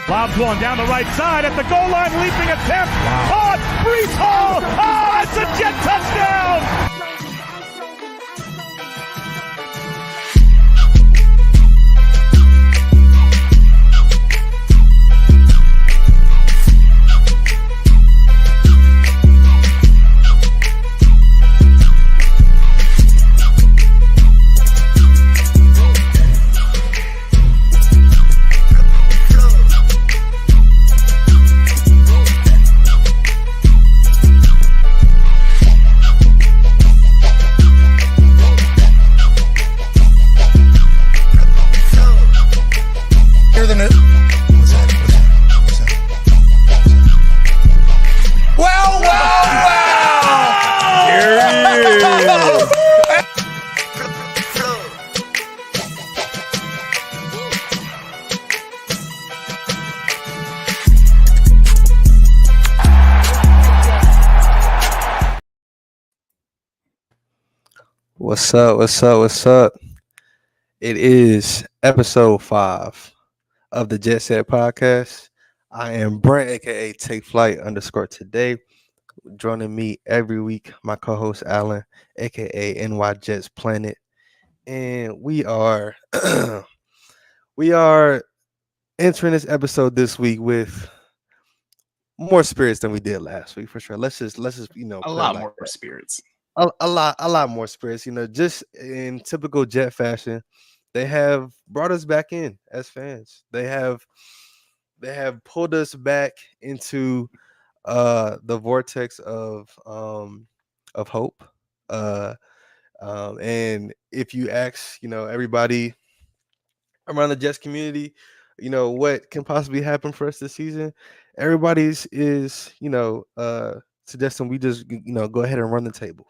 Lobs one down the right side at the goal line, leaping attempt. Oh, it's Brees Hall. Oh, it's a Jet touchdown. What's up? It is episode 5 of the JetSet podcast. I am Brent, aka Take Flight _today. Joining me every week, my co-host Alan, aka NY Jets Planet, and we are entering this episode this week with more spirits than we did last week for sure. Let's just a lot more spirits. A lot more spirits, just in typical Jet fashion. They have brought us back in as fans. They have pulled us back into the vortex of hope. And if you ask, everybody around the Jets community, what can possibly happen for us this season, everybody's is suggesting we just go ahead and run the table.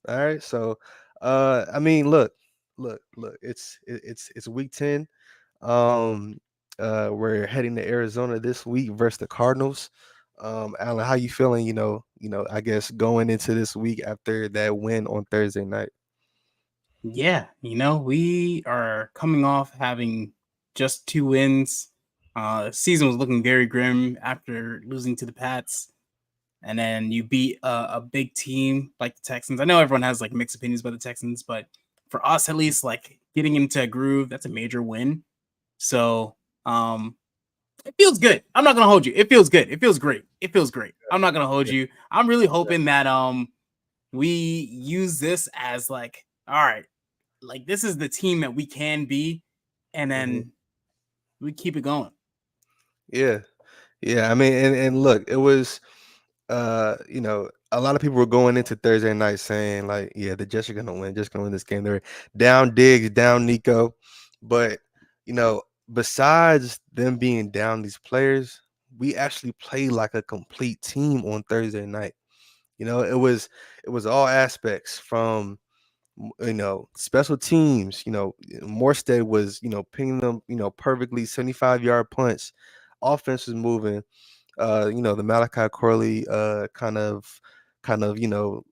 All right, so look, it's week 10. We're heading to Arizona this week versus the Cardinals. Alan, how you feeling? I guess going into this week after that win on Thursday night. Yeah, we are coming off having just 2 wins. Season was looking very grim after losing to the Pats. And then you beat a big team like the Texans. I know everyone has like mixed opinions about the Texans, but for us, at least, like getting into a groove, that's a major win. So it feels good. I'm not gonna hold you. It feels good. It feels great. I'm not gonna hold you. I'm really hoping that we use this as like, all right, like this is the team that we can be, and then we keep it going. Yeah. I mean, and look, it was. A lot of people were going into Thursday night saying like, yeah, the Jets are gonna win this game. They're down Diggs, down Nico, but besides them being down these players, we actually played like a complete team on Thursday night. It was all aspects from special teams. Morstead was pinging them perfectly, 75-yard punch. Offense was moving. The Malachi Corley kind of fumble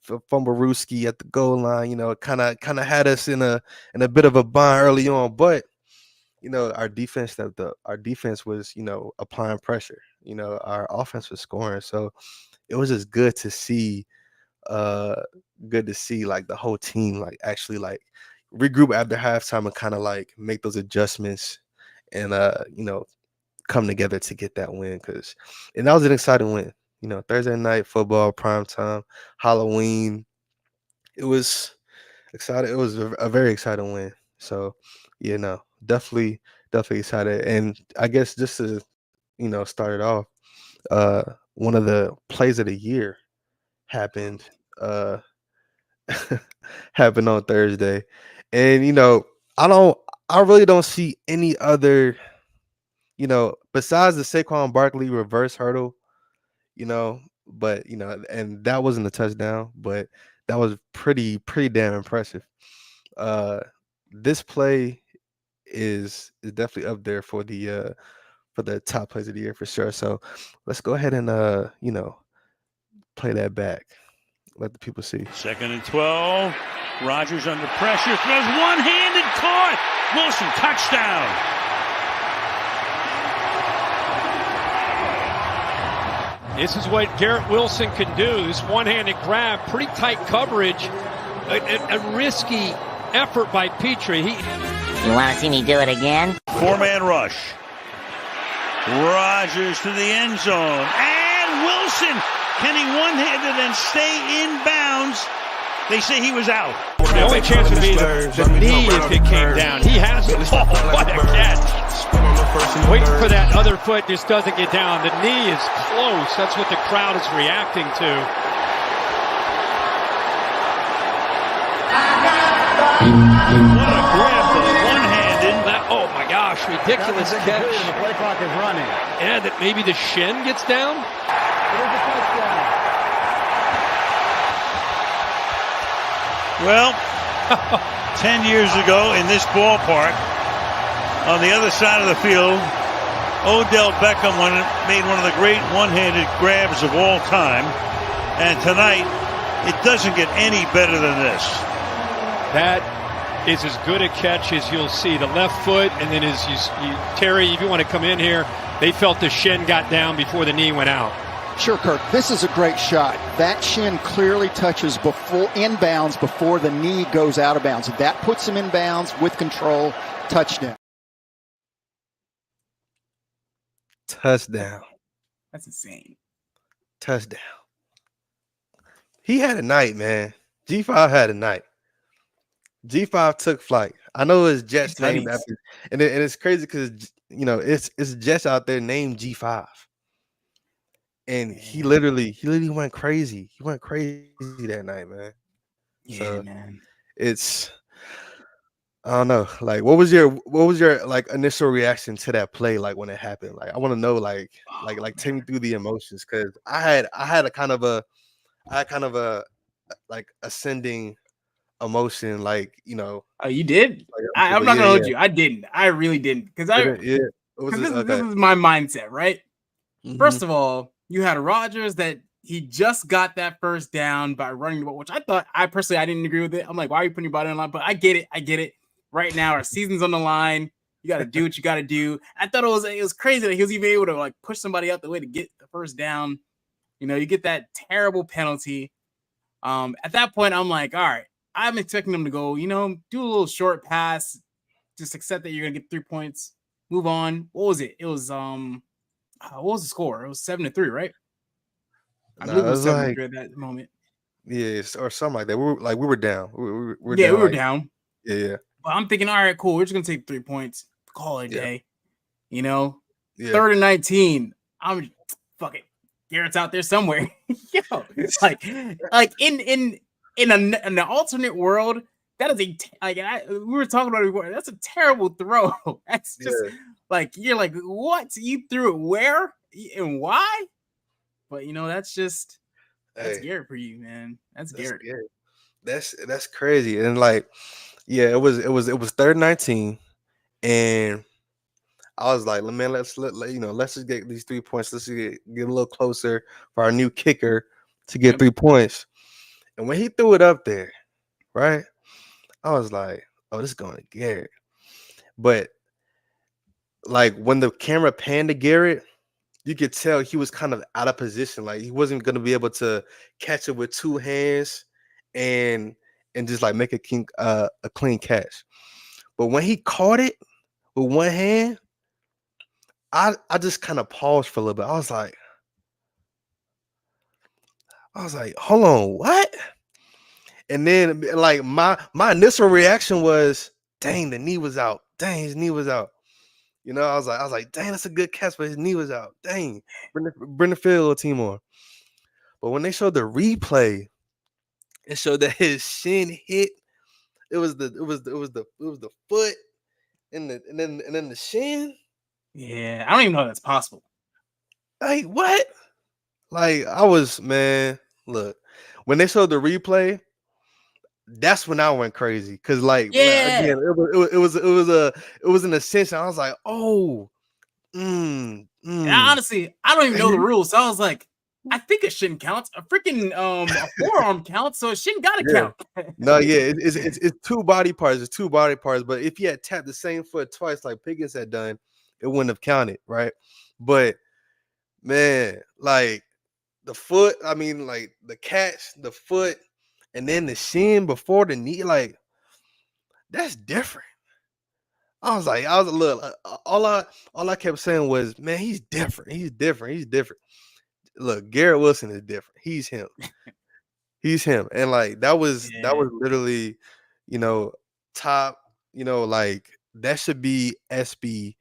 Rooski at the goal line, kind of had us in a bit of a bind early on, but our defense was applying pressure. Our offense was scoring, so it was just good to see like the whole team like actually like regroup after halftime and kind of like make those adjustments and come together to get that win, and that was an exciting win. Thursday night football, prime time, Halloween. It was exciting. It was a very exciting win. So, definitely excited. And I guess just to start it off, one of the plays of the year happened happened on Thursday, and I really don't see any other. Besides the Saquon Barkley reverse hurdle, but and that wasn't a touchdown, but that was pretty damn impressive. This play is definitely up there for the top plays of the year for sure. So let's go ahead and play that back. Let the people see. 2nd and 12. Rodgers under pressure, throws one-handed, caught. Wilson, touchdown. This is what Garrett Wilson can do. This one-handed grab, pretty tight coverage, a risky effort by Petrie. You want to see me do it again? Four-man rush. Rodgers to the end zone. And Wilson, can he one-handed and stay in bounds? They say he was out. The only chance would be the knee if it came down. He has it. Oh, what a catch. Waiting for that other foot, just doesn't get down. The knee is close. That's what the crowd is reacting to. What a grab for the one-handed. Oh my gosh, ridiculous catch. The play clock is running. Yeah, that maybe the shin gets down. It is a touchdown. Well, 10 years ago in this ballpark, on the other side of the field, Odell Beckham made one of the great one-handed grabs of all time. And tonight, it doesn't get any better than this. That is as good a catch as you'll see. The left foot, and then as Terry, if you want to come in here, they felt the shin got down before the knee went out. Sure, Kirk. This is a great shot. That shin clearly touches inbounds before the knee goes out of bounds. That puts him in bounds with control. Touchdown. Touchdown. That's insane. Touchdown. He had a night, man. G5 had a night. G5 took flight. I know his Jets named after, and it's crazy because it's Jets out there named G5. And he literally went crazy. He went crazy that night, man. Yeah, so man. I don't know. Like, what was your like initial reaction to that play? Like when it happened, like I want to know, like take me through the emotions, because I had a kind of a like ascending emotion, like Oh, you did? like, I'm not gonna hold you. I didn't. I really didn't, because this is my mindset, right? Mm-hmm. First of all, you had Rodgers that he just got that first down by running the ball, which I personally didn't agree with it. I'm like, why are you putting your body on the line? But I get it. Right now, our season's on the line. You got to do what you got to do. I thought it was crazy that he was even able to like push somebody out the way to get the first down. You get that terrible penalty. At that point, I'm like, all right, I'm expecting them to go, do a little short pass, just accept that you're gonna get 3 points, move on. What was it? It was what was the score? It was 7-3, right? I believe it was 7-3 at that moment. Yeah, or something like that. We were down. We were down. Yeah. But I'm thinking, all right, cool. We're just gonna take 3 points, call it a day. Yeah. 3rd and 19. I'm fuck it. Garrett's out there somewhere. Yo, it's like in an alternate world, that is we were talking about it before. That's a terrible throw. That's just like, you're like, what? You threw it where and why? But that's Garrett for you, man. That's Garrett. Garrett. That's crazy. And like, yeah, it was 3rd and 19, and I was like, man, let's just get these 3 points. Let's get a little closer for our new kicker to get 3 points. And when he threw it up there, right, I was like, oh, this is going to Garrett. But like when the camera panned to Garrett, you could tell he was kind of out of position. Like he wasn't going to be able to catch it with 2 hands and just like make a clean catch. But when he caught it with 1 hand, I just kind of paused for a little bit. I was like, hold on, what? And then like my initial reaction was, dang, the knee was out. Dang, his knee was out. I was like, dang, that's a good catch, but his knee was out. Dang, bring the field team on. But when they showed the replay, it showed that his shin hit. It was the foot and then the shin. Yeah, I don't even know if that's possible. Like what? Like I was, man. Look, when they showed the replay, that's when I went crazy because, like, again, it was an ascension. I was like, oh, And honestly, I don't even know the rules, so I was like, I think a shin counts. A freaking a forearm counts, so a shin gotta count. No, yeah, it's 2 body parts. It's 2 body parts. But if he had tapped the same foot twice, like Pickens had done, it wouldn't have counted, right? But man, like the foot. I mean, like the catch, the foot, and then the shin before the knee. Like that's different. I was like, I was a little. All I kept saying was, man, he's different. He's different. He's different. Look, Garrett Wilson is different. He's him. He's him. And like that was literally, you know, top. You know, like that should be SB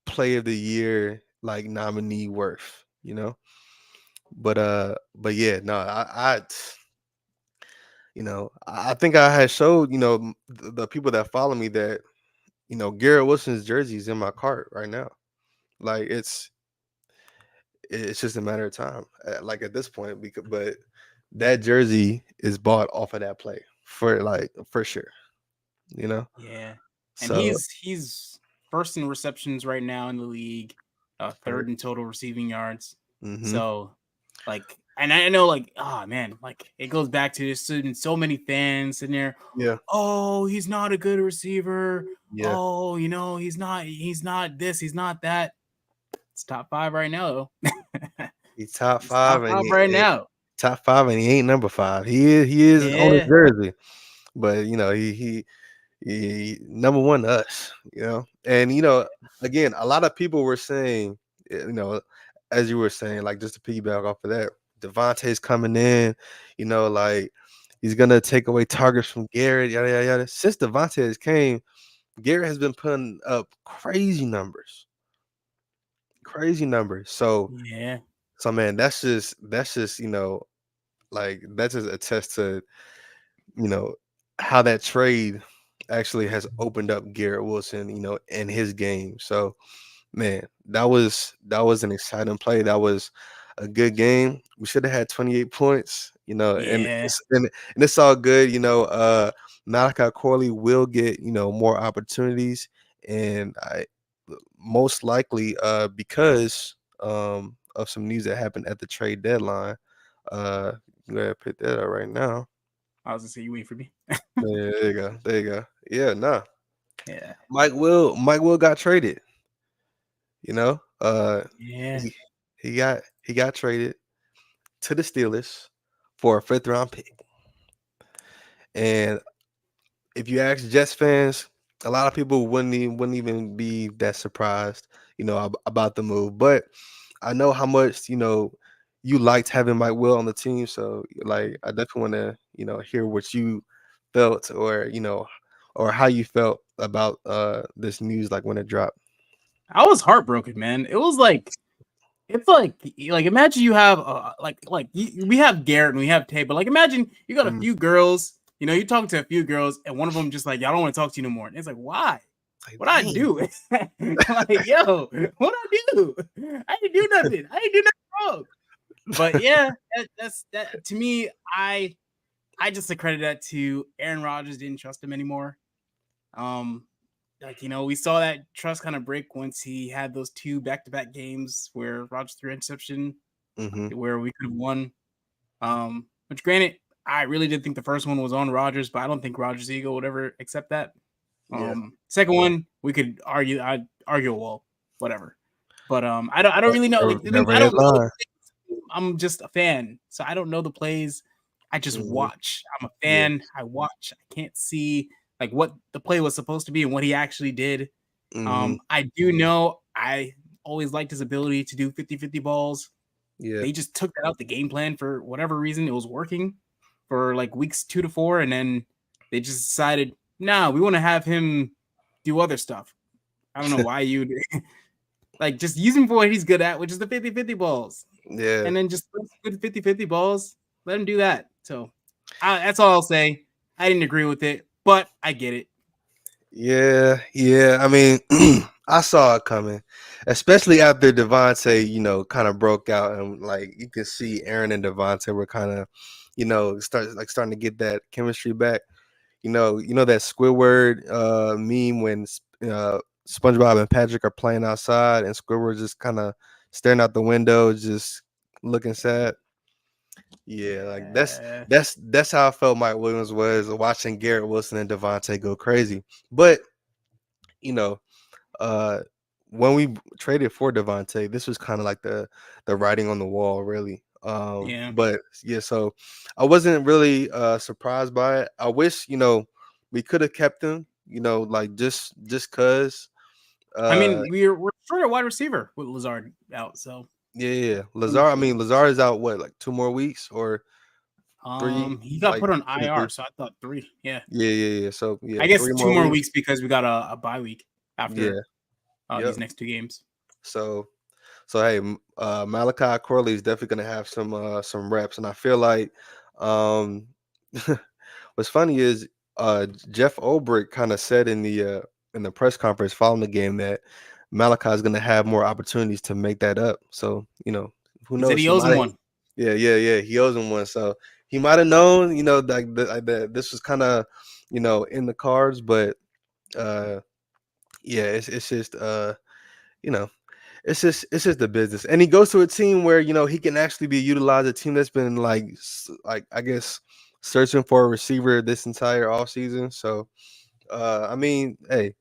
Play of the Year like nominee worth. You know, but yeah, no, I think I had showed the people that follow me that Garrett Wilson's jersey is in my cart right now. Like it's just a matter of time. Like at this point, but that jersey is bought off of that play for sure. You know. Yeah, and So he's first in receptions right now in the league, third in total receiving yards. So, like, and I know, like, oh man, like it goes back to this. So many fans sitting there. Yeah. Oh, he's not a good receiver. Yeah. Oh, he's not this. He's not that. It's top 5 right now, though. He's top 5 right now. Top 5, and he ain't number 5. He is on his jersey, but he number 1 to us. And again, a lot of people were saying, as you were saying, like just to piggyback off of that, Devontae's coming in, like he's gonna take away targets from Garrett, yada yada yada. Since Devontae has came, Garrett has been putting up crazy numbers. So so man, that's just like that just attests to how that trade actually has opened up Garrett Wilson, in his game. So man, that was an exciting play. That was a good game. We should have had 28 points, and it's all good. Malachi Corley will get more opportunities, and I most likely because of some news that happened at the trade deadline. I'm gonna pick that up right now. I was gonna say, you wait for me. There you go. Yeah, nah. Yeah. Mike Will got traded. He got traded to the Steelers for a 5th round pick. And if you ask Jets fans, a lot of people wouldn't even be that surprised, about the move. But I know how much, you liked having Mike Will on the team. So like I definitely want to, hear what you felt or how you felt about this news, like when it dropped. I was heartbroken, man. It was like, it's like imagine you have we have Garrett and we have Tay, but like imagine you got a few girls, you're talking to a few girls, and one of them just like, y'all don't want to talk to you no more. And it's like, why? What I do? Like, yo, what I do? I didn't do nothing. I didn't do nothing wrong. But yeah, that's to me. I just accredit that to Aaron Rodgers didn't trust him anymore. We saw that trust kind of break once he had those 2 back-to-back games where Rodgers threw interception, where we could have won. Which granted, I really did think the first one was on Rodgers, but I don't think Rodgers' ego would ever accept that. Second one, we could argue. I'd argue a wall, whatever. But I don't really know. Like, I don't know. I'm just a fan, so I don't know the plays. I just watch. I'm a fan. I watch. I can't see like what the play was supposed to be and what he actually did. I do know I always liked his ability to do 50-50 balls. Yeah. They just took that out the game plan for whatever reason. It was working for like weeks 2 to 4, and then they just decided, nah, we want to have him do other stuff. I don't know why you like just use him for what he's good at, which is the 50-50 balls. Yeah. And then just 50-50 balls, let him do that. So that's all I'll say. I didn't agree with it, but I get it. Yeah. I mean, I saw it coming, especially after Devontae, kind of broke out, and like you could see Aaron and Devontae were kind of, starting to get that chemistry back. You know that Squidward meme when SpongeBob and Patrick are playing outside and Squidward just kind of staring out the window, just looking sad. Yeah, like that's how I felt Mike Williams was watching Garrett Wilson and Devontae go crazy. But when we traded for Devontae, this was kind of like the writing on the wall, really. Yeah. But yeah, so I wasn't really surprised by it. I wish, we could have kept him, like just cause. I mean, we're short a wide receiver with Lazard out, so Yeah. Lazard is out what, like 2 more weeks or 3, he got like put on 2 to 3. IR, so I thought 3. Yeah. Yeah. So yeah, I guess 3 2 more more weeks. weeks because we got a bye week Yeah. after Yep. these next 2 games. So hey, Malachi Corley is definitely gonna have some reps, and I feel like um what's funny is Jeff Ulbrich kind of said in the press conference following the game that Malachi is gonna have more opportunities to make that up. So who He said knows? he owes him one. Yeah. He owes him one. So he might have known, that this was kind of, in the cards, but yeah, it's just you know it's just the business, and he goes to a team where he can actually be utilized. A team that's been like I guess searching for a receiver this entire offseason. So I mean, hey,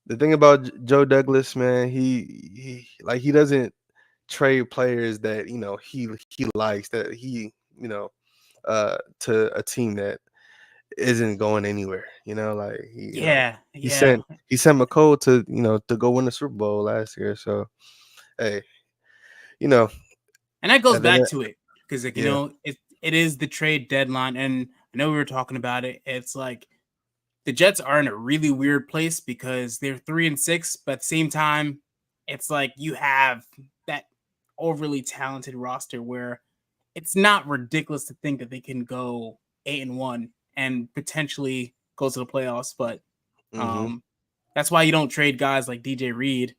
the thing about Joe Douglas, man, he doesn't trade players that he likes, that to a team that isn't going anywhere. Like Yeah. he sent Yeah. McCole to go win the Super Bowl last year. So hey, you know, And that goes at the back end, to it because, like, yeah, it is the trade deadline. And I know we were talking about it. It's like the Jets are in a really weird place because they're 3-6, but at the same time, it's like you have that overly talented roster where it's not ridiculous to think that they can go 8-1 and potentially go to the playoffs. But hmm that's why you don't trade guys like DJ Reed.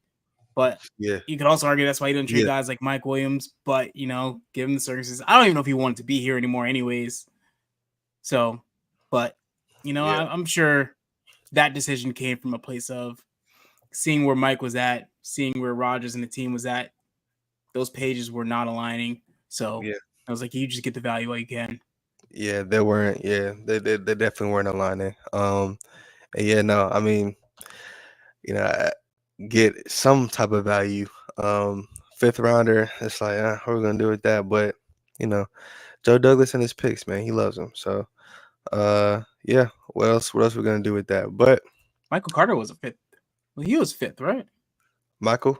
But yeah, you could also argue that's why you don't trade yeah, guys like Mike Williams. But give him the circumstances. I don't even know if he wanted to be here anymore, anyways. So, but yeah, I'm sure that decision came from a place of seeing where Mike was at, seeing where Rodgers and the team was at. Those pages were not aligning. So yeah, I was like, you just get the value while you can. yeah. They weren't. Yeah, they definitely weren't aligning. And yeah, no, I mean, I get some type of value. Fifth rounder, it's like, what are we gonna do with that? But Joe Douglas and his picks, man, he loves them. So, yeah. What else? What else we gonna do with that? But Michael Carter was a fifth. Well, he was fifth, right? Michael,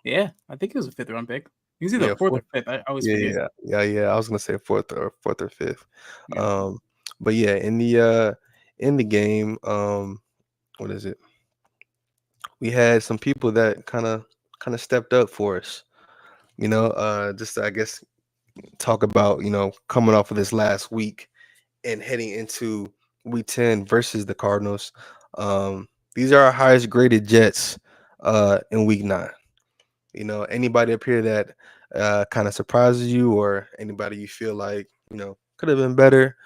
Yeah, I think he was a fifth round pick. He was either yeah, fourth fourth, or fifth. I always forget. yeah. I was gonna say fourth or fifth. Yeah. But yeah, in the game, what is it? We had some people that kind of stepped up for us. Just to, I guess, talk about coming off of this last week and heading into week 10 versus the Cardinals. These are our highest graded Jets in week 9. Anybody up here that kind of surprises you, or anybody you feel like could have been better,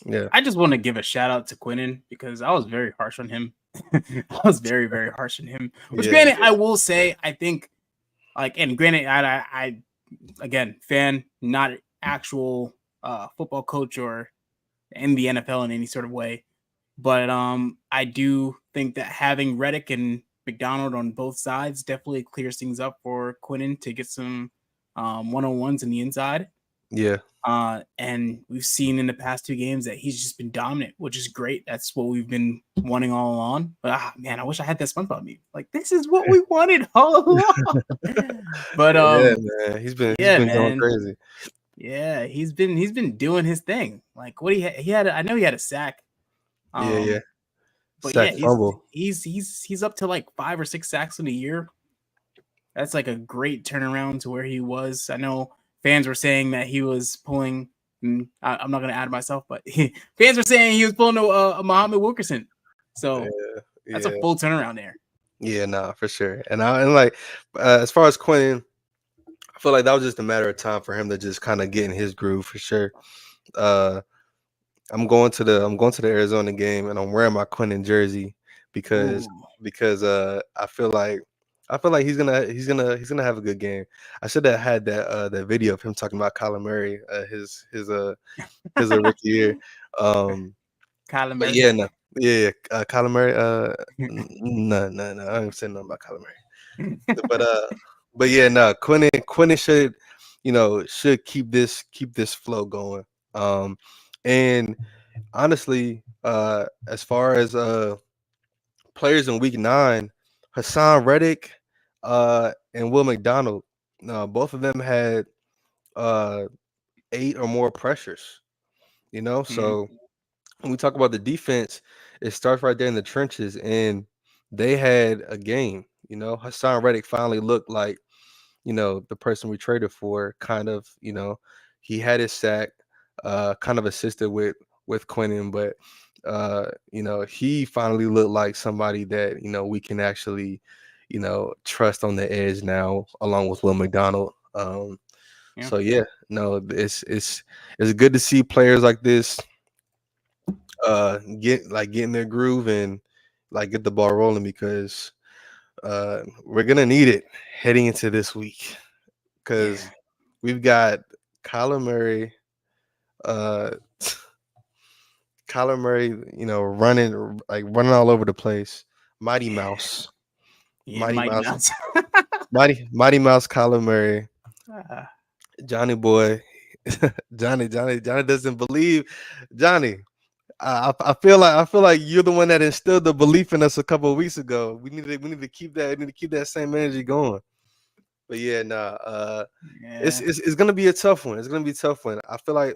yeah, I just want to give a shout out to Quinnen because I was very harsh on him. I was very, very harsh on him. Which, yeah, granted, I will say, I think, and granted, I again, fan, not actual football coach or in the NFL in any sort of way, but I do think that having Reddick and McDonald on both sides definitely clears things up for Quinnen to get some one-on-ones in the inside. yeah, And we've seen in the past 2 games that he's just been dominant, which is great. That's what we've been wanting all along. But man, I wish I had that SpongeBob meme. Like, this is what we wanted all along. But yeah, man, he's been going crazy. Yeah, he's been doing his thing. Like, what he had I know he had a sack. Yeah. But Sack yeah, fumble. he's up to like 5 or 6 sacks in a year. That's like a great turnaround to where he was. I know fans were saying that he was pulling. I'm not going to add myself, but fans were saying he was pulling a Muhammad Wilkerson. So that's a full turnaround there. Yeah, nah, for sure. And like as far as Quentin, I feel like that was just a matter of time for him to just kind of get in his groove for sure. I'm going to the Arizona game, and I'm wearing my Quentin jersey because I feel like he's gonna have a good game. I should have had that video of him talking about Kyler Murray, his rookie year. Kyler But Murray. Kyler Murray. No, I ain't saying nothing about Kyler Murray. But But yeah, no, Quinnen should, should keep this flow going. And honestly, as far as players in week 9, Hassan Reddick and Will McDonald, both of them had uh 8 or more pressures, Mhm. so when we talk about the defense, it starts right there in the trenches, and they had a game. Hassan Reddick finally looked like, the person we traded for. Kind of, he had his sack, kind of assisted with Quinnen, but he finally looked like somebody that we can actually, trust on the edge now, along with Will McDonald. Yeah. So yeah, no, it's good to see players like this get in their groove and like get the ball rolling, because we're gonna need it heading into this week, because Yeah. we've got Kyler Murray, uh Kyler Murray, running all over the place. Mighty Mouse, Yeah. Mighty Mighty Mouse, Mouse. Mighty Mouse, Kyler Murray, Ah, Johnny Boy, Johnny doesn't believe. Johnny, I feel like you're the one that instilled the belief in us a couple of weeks ago. We need to keep that. We need to keep that same energy going. But yeah, nah. It's yeah. it's gonna be a tough one. It's gonna be a tough one. I feel like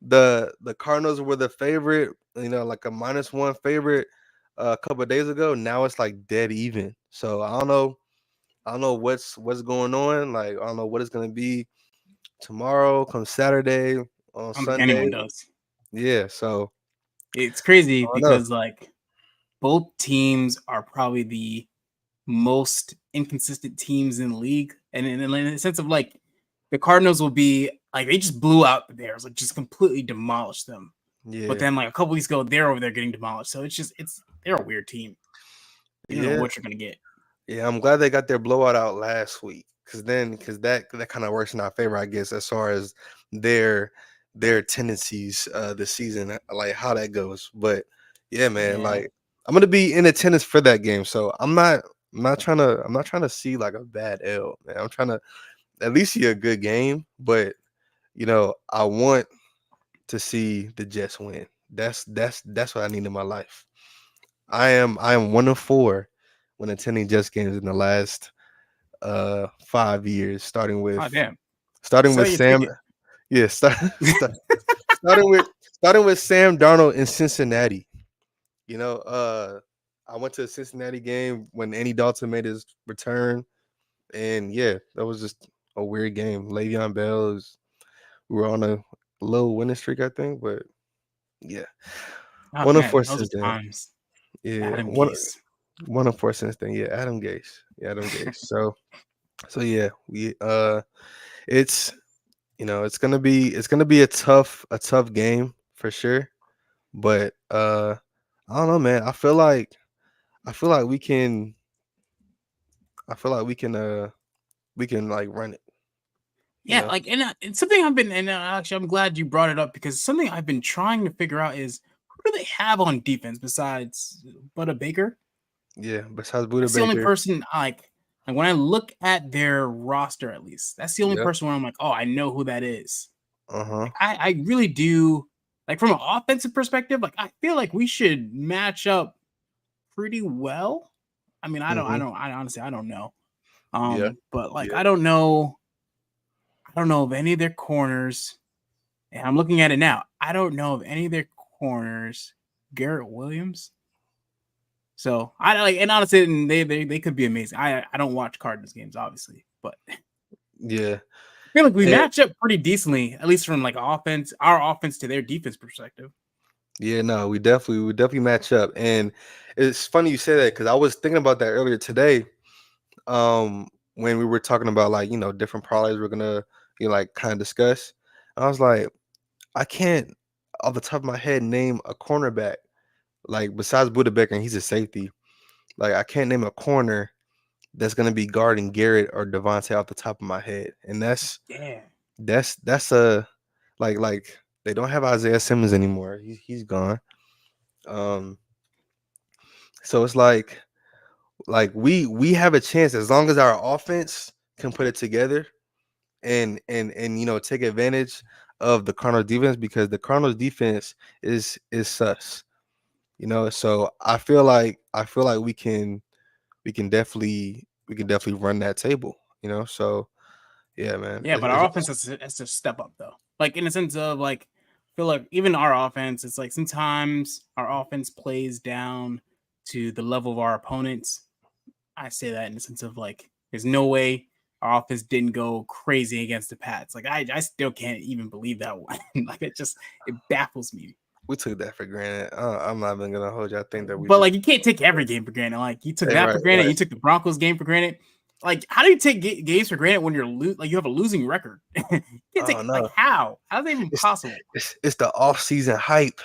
the Cardinals were the favorite. Like a -1 favorite a couple of days ago. Now it's like dead even. So I don't know. I don't know what's going on. Like I don't know what it's gonna be tomorrow, come Saturday, on I don't think Sunday. anyone does. Yeah. So It's crazy I don't know. because like both teams are probably the most inconsistent teams in the league, and in the sense of like the Cardinals will be like they just blew out the Bears, like just completely demolished them. But Yeah. then like a couple weeks ago, they're over there getting demolished. So they're a weird team. You don't know Yeah. what you're gonna get. Yeah, I'm glad they got their blowout out last week, because that kind of works in our favor, I guess, as far as their their tendencies this season, like how that goes. But yeah, man, Yeah, like I'm gonna be in attendance for that game, so I'm not trying to see like a bad L, man. I'm trying to at least see a good game, but I want to see the Jets win. That's what I need in my life. I am 1-4 when attending Jets games in the last 5 years, starting oh with damn, starting sell with your Sam. ticket. Yeah, starting with Sam Darnold in Cincinnati. I went to a Cincinnati game when Andy Dalton made his return, and yeah, that was just a weird game. Le'Veon Bell we were on a low winning streak, I think, but yeah, Oh one of man, four those since are then. times. Yeah, Adam one Gase. one of four since then. Yeah, Adam Gase. Yeah, Adam Gase. So yeah, we it's it's gonna be a tough game for sure. But I don't know, man. I feel like we can like run it, you Yeah, know? like and something I've been and actually I'm glad you brought it up because something I've been trying to figure out is who do they have on defense besides Buda Baker? Yeah, besides Buda That's the only Baker. person like when I look at their roster at least. That's the only Yep. person where I'm like, oh, I know who that is. Uh-huh. Like I really do like from an offensive perspective, like I feel like we should match up pretty well. I mean, Mm-hmm. I honestly I don't know. Yeah. But like Yeah. I don't know of any of their corners. And I'm looking at it now. I don't know of any of their corners. Garrett Williams. So I like, and honestly, and they could be amazing. I don't watch Cardinals games, obviously, but I Yeah. feel like we And match up pretty decently, at least from like our offense to their defense perspective. yeah, no, we definitely match up. And it's funny you say that, because I was thinking about that earlier today. When we were talking about like, different parlays we're gonna like kind of discuss. I was like, I can't off the top of my head name a cornerback. Like besides Buda Baker, and he's a safety. Like I can't name a corner that's gonna be guarding Garrett or Devontae off the top of my head. And Yeah. that's a like they don't have Isaiah Simmons anymore. He's gone. Um, so it's like we have a chance as long as our offense can put it together and take advantage of the Cardinals defense, because the Cardinals defense is sus. So I feel like we can definitely run that table. So yeah, man. Yeah, but our offense has to step up though. Like in the sense of like, I feel like even our offense, it's like sometimes our offense plays down to the level of our opponents. I say that in the sense of like, there's no way our offense didn't go crazy against the Pats. Like I still can't even believe that one. Like it baffles me. We took that for granted. I'm not even gonna hold you. I think that we But just like you can't take every game for granted. Like you took that right, for granted. right. You took the Broncos game for granted. Like how do you take games for granted when you're like you have a losing record? You can't take, Oh no, like how? How's that even possible? it's the off-season hype.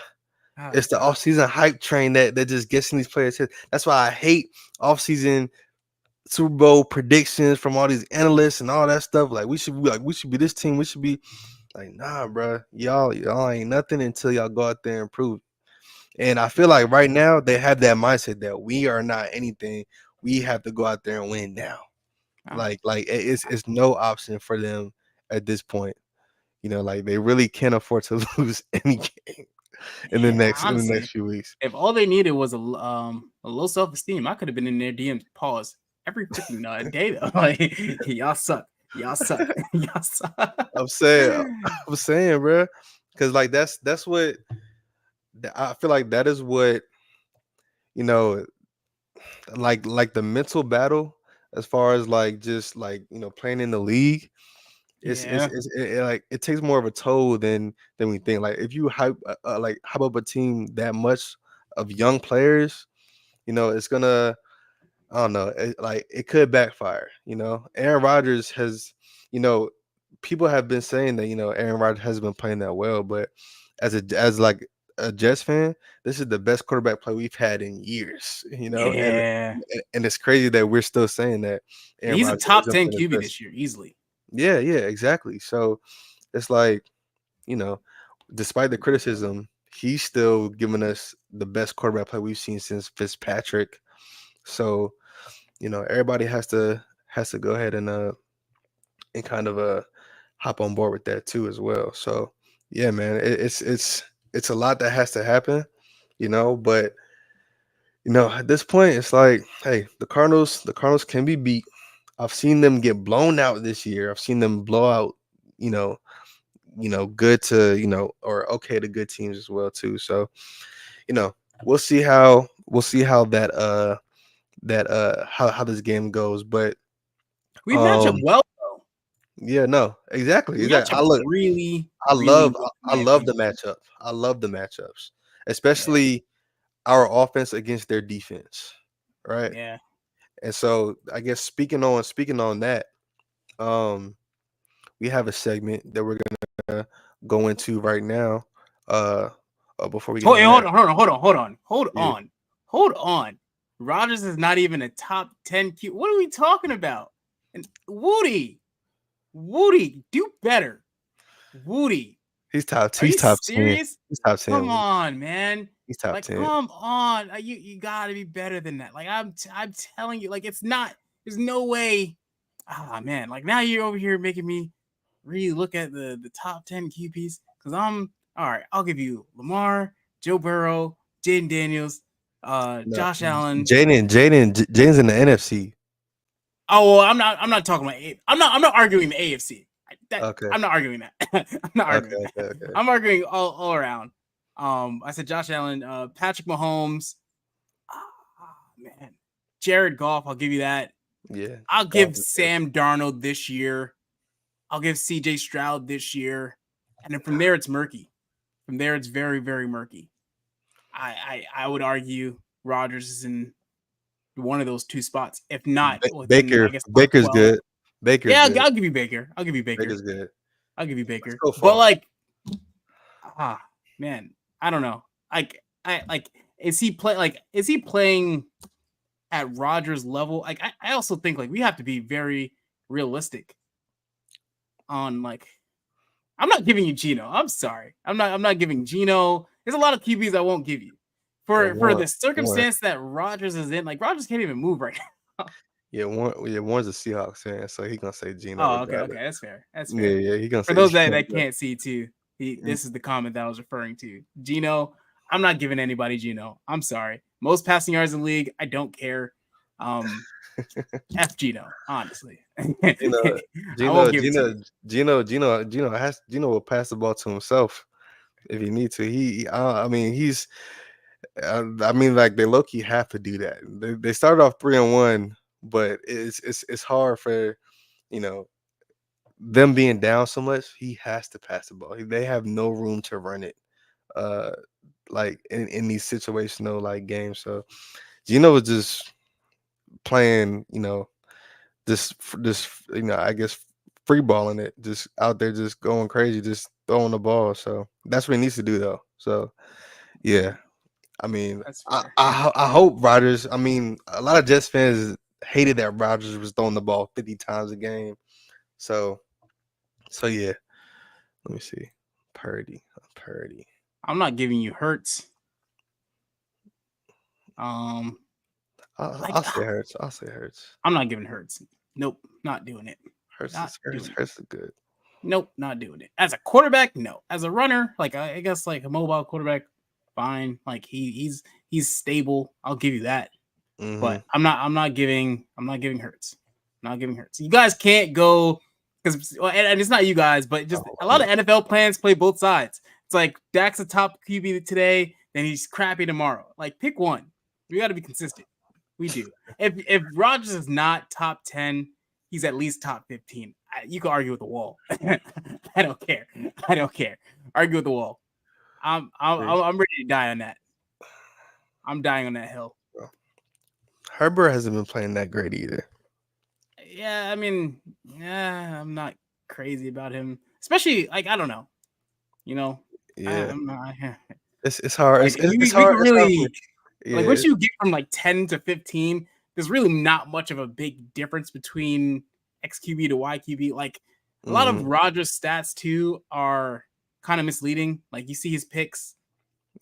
Oh, It's the God. off-season hype train that just gets in these players' heads. That's why I hate off-season Super Bowl predictions from all these analysts and all that stuff. Like we should be this team. We should be like, nah, bro. Y'all ain't nothing until y'all go out there and prove it. And I feel like right now they have that mindset that we are not anything. We have to go out there and win now. Oh. Like it's no option for them at this point. Like they really can't afford to lose any game in the next few weeks. If all they needed was a low self-esteem, I could have been in their DMs pause every freaking day though. Like y'all suck. Y'all suck. Y'all suck. I'm saying, bro, because like that's what I feel like. That is what like the mental battle as far as like just like playing in the league. It takes more of a toll than we think. Like if you hype up a team that much of young players, it's gonna, I don't know, it could backfire. Aaron Rodgers has, people have been saying that Aaron Rodgers hasn't been playing that well, but as like a Jets fan, this is the best quarterback play we've had in years. Yeah. And it's crazy that we're still saying that Aaron He's a Rodgers top isn't 10 playing his QB best. this year, easily. Yeah, exactly. So it's like, despite the criticism, he's still giving us the best quarterback play we've seen since Fitzpatrick. So, everybody has to go ahead and kind of hop on board with that too as well. So yeah, man, it's a lot that has to happen, but at this point it's like, hey, the Cardinals can be beat. I've seen them get blown out this year. I've seen them blow out, good to, or okay to good teams as well too. So, we'll see how how this game goes. But We match up well though. yeah, no, exactly. We match up really, I really love the matchup. I love the matchups, especially our offense against their defense, right? Yeah. And so I guess speaking on that, we have a segment that we're gonna go into right now. Before we get Hold on. Rodgers is not even a top 10 Q. What are we talking about? And Woody, do better. Woody, he's top. Are He's you top 10. serious? He's top 10. Come on, man. He's top Like, 10. come on. You gotta be better than that. Like, I'm telling you, like, it's not. There's no way. Ah, man. Like now you're over here making me really look at the top 10 QBs because I'm all right. I'll give you Lamar, Joe Burrow, Jaden Daniels, Josh Allen. Jaden's in the NFC. Oh, well, I'm not talking about. I'm not arguing the AFC. Okay. I'm not arguing that. I'm not arguing that. Okay. I'm arguing all around. I said Josh Allen, Patrick Mahomes. Man, Jared Goff. I'll give you that. Yeah. I'll give Sam Darnold this year. I'll give CJ Stroud this year. And then from there, it's murky. From there, it's very, very murky. I would argue Rodgers is in one of those two spots. If not, Baker's good. Baker's good. I'll give you Baker. Baker's good. I'll give you Baker. But like, man, I don't know. Is he playing at Rodgers level? Like, I also think like we have to be very realistic on like, I'm not giving you Geno. I'm sorry. I'm not giving Geno. There's a lot of QBs I won't give you for the circumstance that Rodgers is in. Like Rodgers can't even move right now. Warren's a Seahawks fan, so he gonna say Geno Oh, okay, regardless. that's fair. That's Yeah, fair. yeah, he gonna For say those that, Geno. that can't see too, this is the comment that I was referring to. Geno, I'm not giving anybody Geno. I'm sorry. Most passing yards in the league, I don't care. F Geno, honestly. I won't give it to you. Geno will pass the ball to himself if he need to. I mean, I mean, like they low key have to do that. They started off 3-1, but it's hard for you know them being down so much. He has to pass the ball. They have no room to run it. Like in these situational like games. So Gino was just playing, this I guess free balling it, just out there, just going crazy, just throwing the ball. So that's what he needs to do, though. So yeah, I mean, That's I fair. I hope Rodgers. I mean, a lot of Jets fans hated that Rodgers was throwing the ball 50 times a game. So yeah, let me see, Purdy. I'm not giving you Hurts. I'll say Hurts. I'm not giving Hurts. Nope, not doing it. Hurts is good. Nope, not doing it. As a quarterback, no. As a runner, like I guess like a mobile quarterback, fine. Like he's stable. I'll give you that. Mm-hmm. But I'm not giving Hurts. I'm not giving Hurts. You guys can't go because and it's not you guys, but just a lot of NFL plans play both sides. It's like Dak's a top QB today, then he's crappy tomorrow. Like pick one. We got to be consistent. We do. If Rodgers is not top 10, he's at least top 15. You can argue with the wall. I don't care. Argue with the wall. I'm ready to die on that. I'm dying on that hill. Herbert hasn't been playing that great either. Yeah, I mean, I'm not crazy about him, especially like I don't know, Yeah, I'm not, it's hard. Like, It's hard. really, Yeah. like once you get from like 10 to 15, there's really not much of a big difference between XQB to YQB. Like a lot of Rodgers stats too are kind of misleading. Like you see his picks,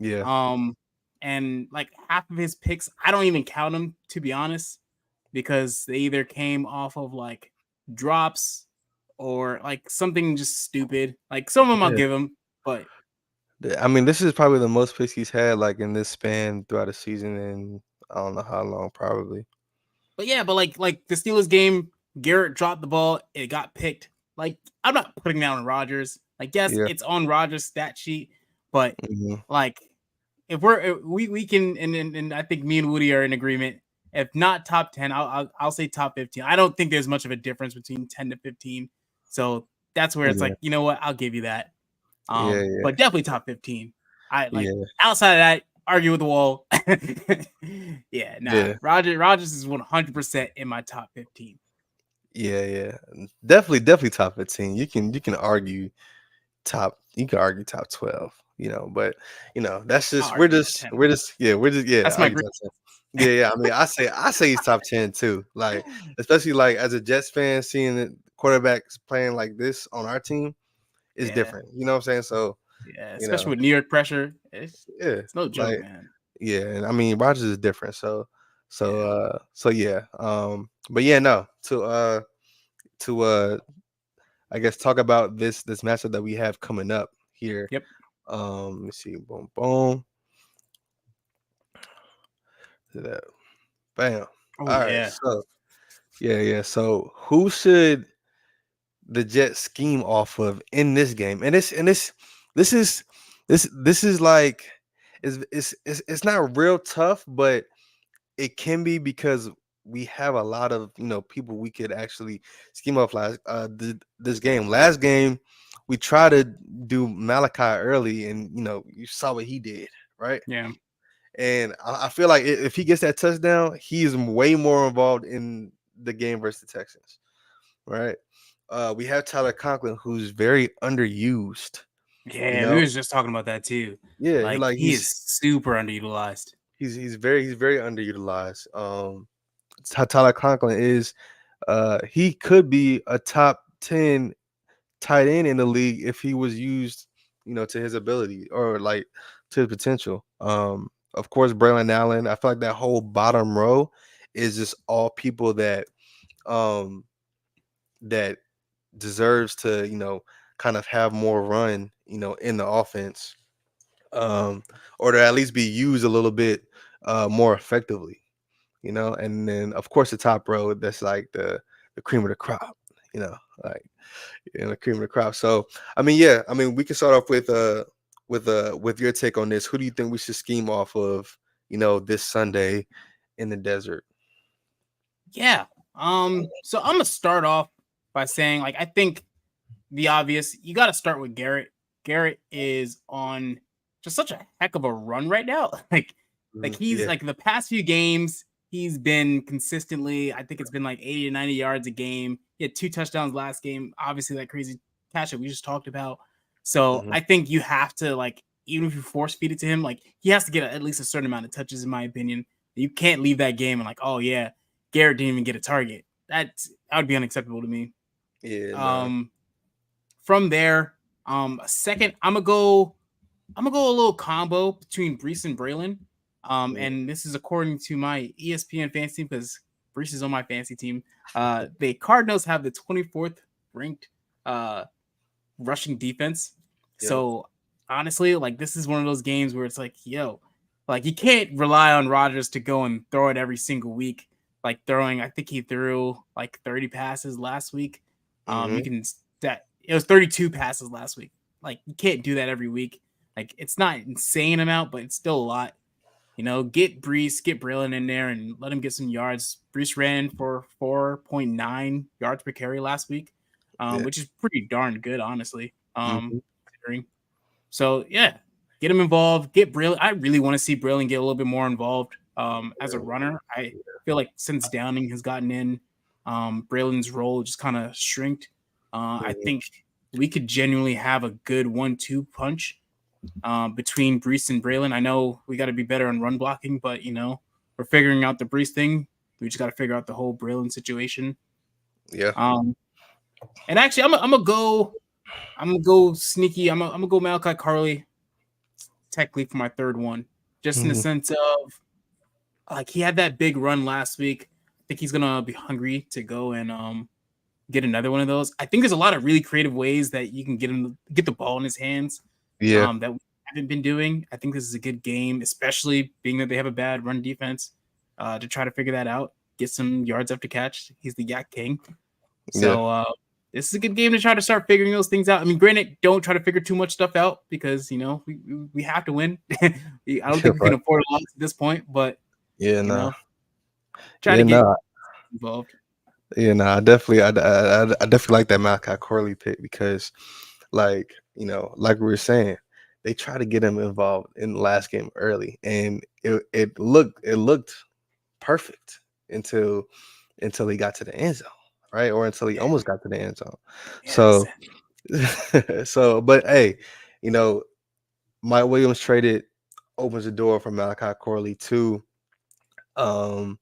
and like half of his picks, I don't even count them to be honest, because they either came off of like drops or like something just stupid. Like some of them I'll give him, but I mean, this is probably the most picks he's had like in this span throughout the season, and I don't know how long, probably. But like the Steelers game, Garrett dropped the ball, it got picked. Like I'm not putting that on Rodgers. Like yes, it's on Rodgers' stat sheet, but like if we can, and I think me and Woody are in agreement. If not top 10, I'll say top 15. I don't think there's much of a difference between 10 to 15. So that's where it's like, you know what? I'll give you that. But definitely top 15. I like outside of that, argue with the wall. Rodgers is 100% in my top 15. Yeah. Definitely top 15. You can argue top 12, but that's just we're just that's my group. Yeah. I mean, I say he's top 10 too. Like, especially like as a Jets fan, seeing the quarterbacks playing like this on our team is different. You know what I'm saying? So especially with New York pressure, it's no joke, like, man. Yeah, and I mean Rodgers is different. So yeah. But yeah, no. To I guess talk about this matchup that we have coming up here. Yep. Let me see. Boom. That. Bam. Oh, all right. So yeah. So who should the Jets scheme off of in this game? And this is like it's not real tough, but it can be because we have a lot of people we could actually scheme off this game. Last game we tried to do Malachi early, and you saw what he did, right? Yeah. And I feel like if he gets that touchdown, he is way more involved in the game versus the Texans, right? We have Tyler Conklin, who's very underused. Yeah, we was just talking about that too. Yeah, he is super underutilized. He's very underutilized. Tyler Conklin is he could be a top 10 tight end in the league if he was used, to his ability or like to his potential. Of course, Braylon Allen. I feel like that whole bottom row is just all people that that deserves to, kind of have more run, in the offense, or to at least be used a little bit more effectively, and then of course the top row, that's like the cream of the crop, like the cream of the crop. So I mean, yeah, I mean, we can start off with your take on this. Who do you think we should scheme off of, this Sunday in the desert? Yeah. So I'm gonna start off by saying, like, I think the obvious, you got to start with Garrett. Garrett is on just such a heck of a run right now. Like he's Yeah. like the past few games, he's been consistently, I think it's been like 80 to 90 yards a game. He had 2 touchdowns last game. Obviously, that crazy catch that we just talked about. So Mhm. I think you have to, like, even if you force feed it to him, like, he has to get at least a certain amount of touches, in my opinion. You can't leave that game and like, oh yeah, Garrett didn't even get a target. That would be unacceptable to me. Yeah, no. From there, second, I'm gonna go a little combo between Brees and Braylon. And this is according to my ESPN fantasy team, because Brees is on my fantasy team. The Cardinals have the 24th ranked rushing defense. Yep. So honestly, like, this is one of those games where it's like, yo, like, you can't rely on Rodgers to go and throw it every single week. Like throwing, I think he threw like 30 passes last week. You can that it was 32 passes last week. Like, you can't do that every week. Like, it's not an insane amount, but it's still a lot. Get Brees, get Braylon in there and let him get some yards. Brees ran for 4.9 yards per carry last week, Yeah. which is pretty darn good, honestly. Mhm. Considering. So yeah, get him involved. Get Braylon. I really want to see Braylon get a little bit more involved as a runner. I feel like since Downing has gotten in, Braylon's role just kind of shrinked. I think we could genuinely have a good 1-2 punch between Brees and Braylon. I know we got to be better on run blocking, but we're figuring out the Brees thing. We just got to figure out the whole Braylon situation. Yeah. And actually, I'm gonna go sneaky. I'm gonna go Malachi Carley, technically, for my third one, just in the sense of, like, he had that big run last week. I think he's gonna be hungry to go and get another one of those. I think there's a lot of really creative ways that you can get the ball in his hands. Yeah. That we haven't been doing. I think this is a good game, especially being that they have a bad run defense, to try to figure that out, get some yards after catch. He's the Yak King. So this is a good game to try to start figuring those things out. I mean, granted, don't try to figure too much stuff out, because we have to win. I don't think we can afford a loss at this point, but try to get involved. Yeah, no, I definitely like that Malachi Corley pick, because, like, like we were saying, they try to get him involved in the last game early, and it looked perfect until he got to the end zone, right? Or until he almost got to the end zone. So, but hey, Mike Williams traded opens the door for Malachi Corley to avenge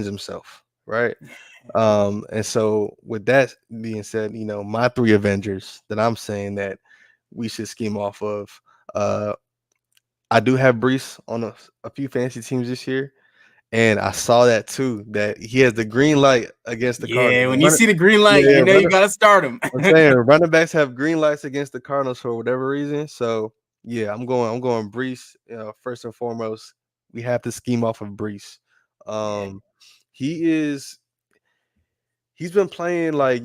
himself, right? And so with that being said, my 3 Avengers that I'm saying that we should scheme off of, I do have Brees on a few fantasy teams this year, and I saw that too, that he has the green light against the Cardinals. Yeah, when you see the green light, you got to start him. I'm saying running backs have green lights against the Cardinals for whatever reason. So yeah, I'm going Brees, first and foremost. We have to scheme off of Brees. He's been playing, like,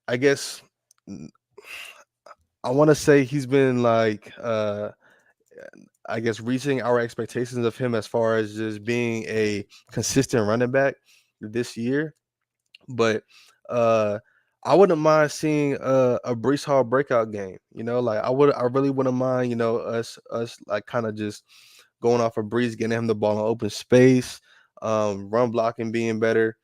I guess I want to say he's been, like, I guess, reaching our expectations of him as far as just being a consistent running back this year. But I wouldn't mind seeing a Brees Hall breakout game. Like, I really wouldn't mind, us like kind of just going off of Brees, getting him the ball in open space, run blocking being better.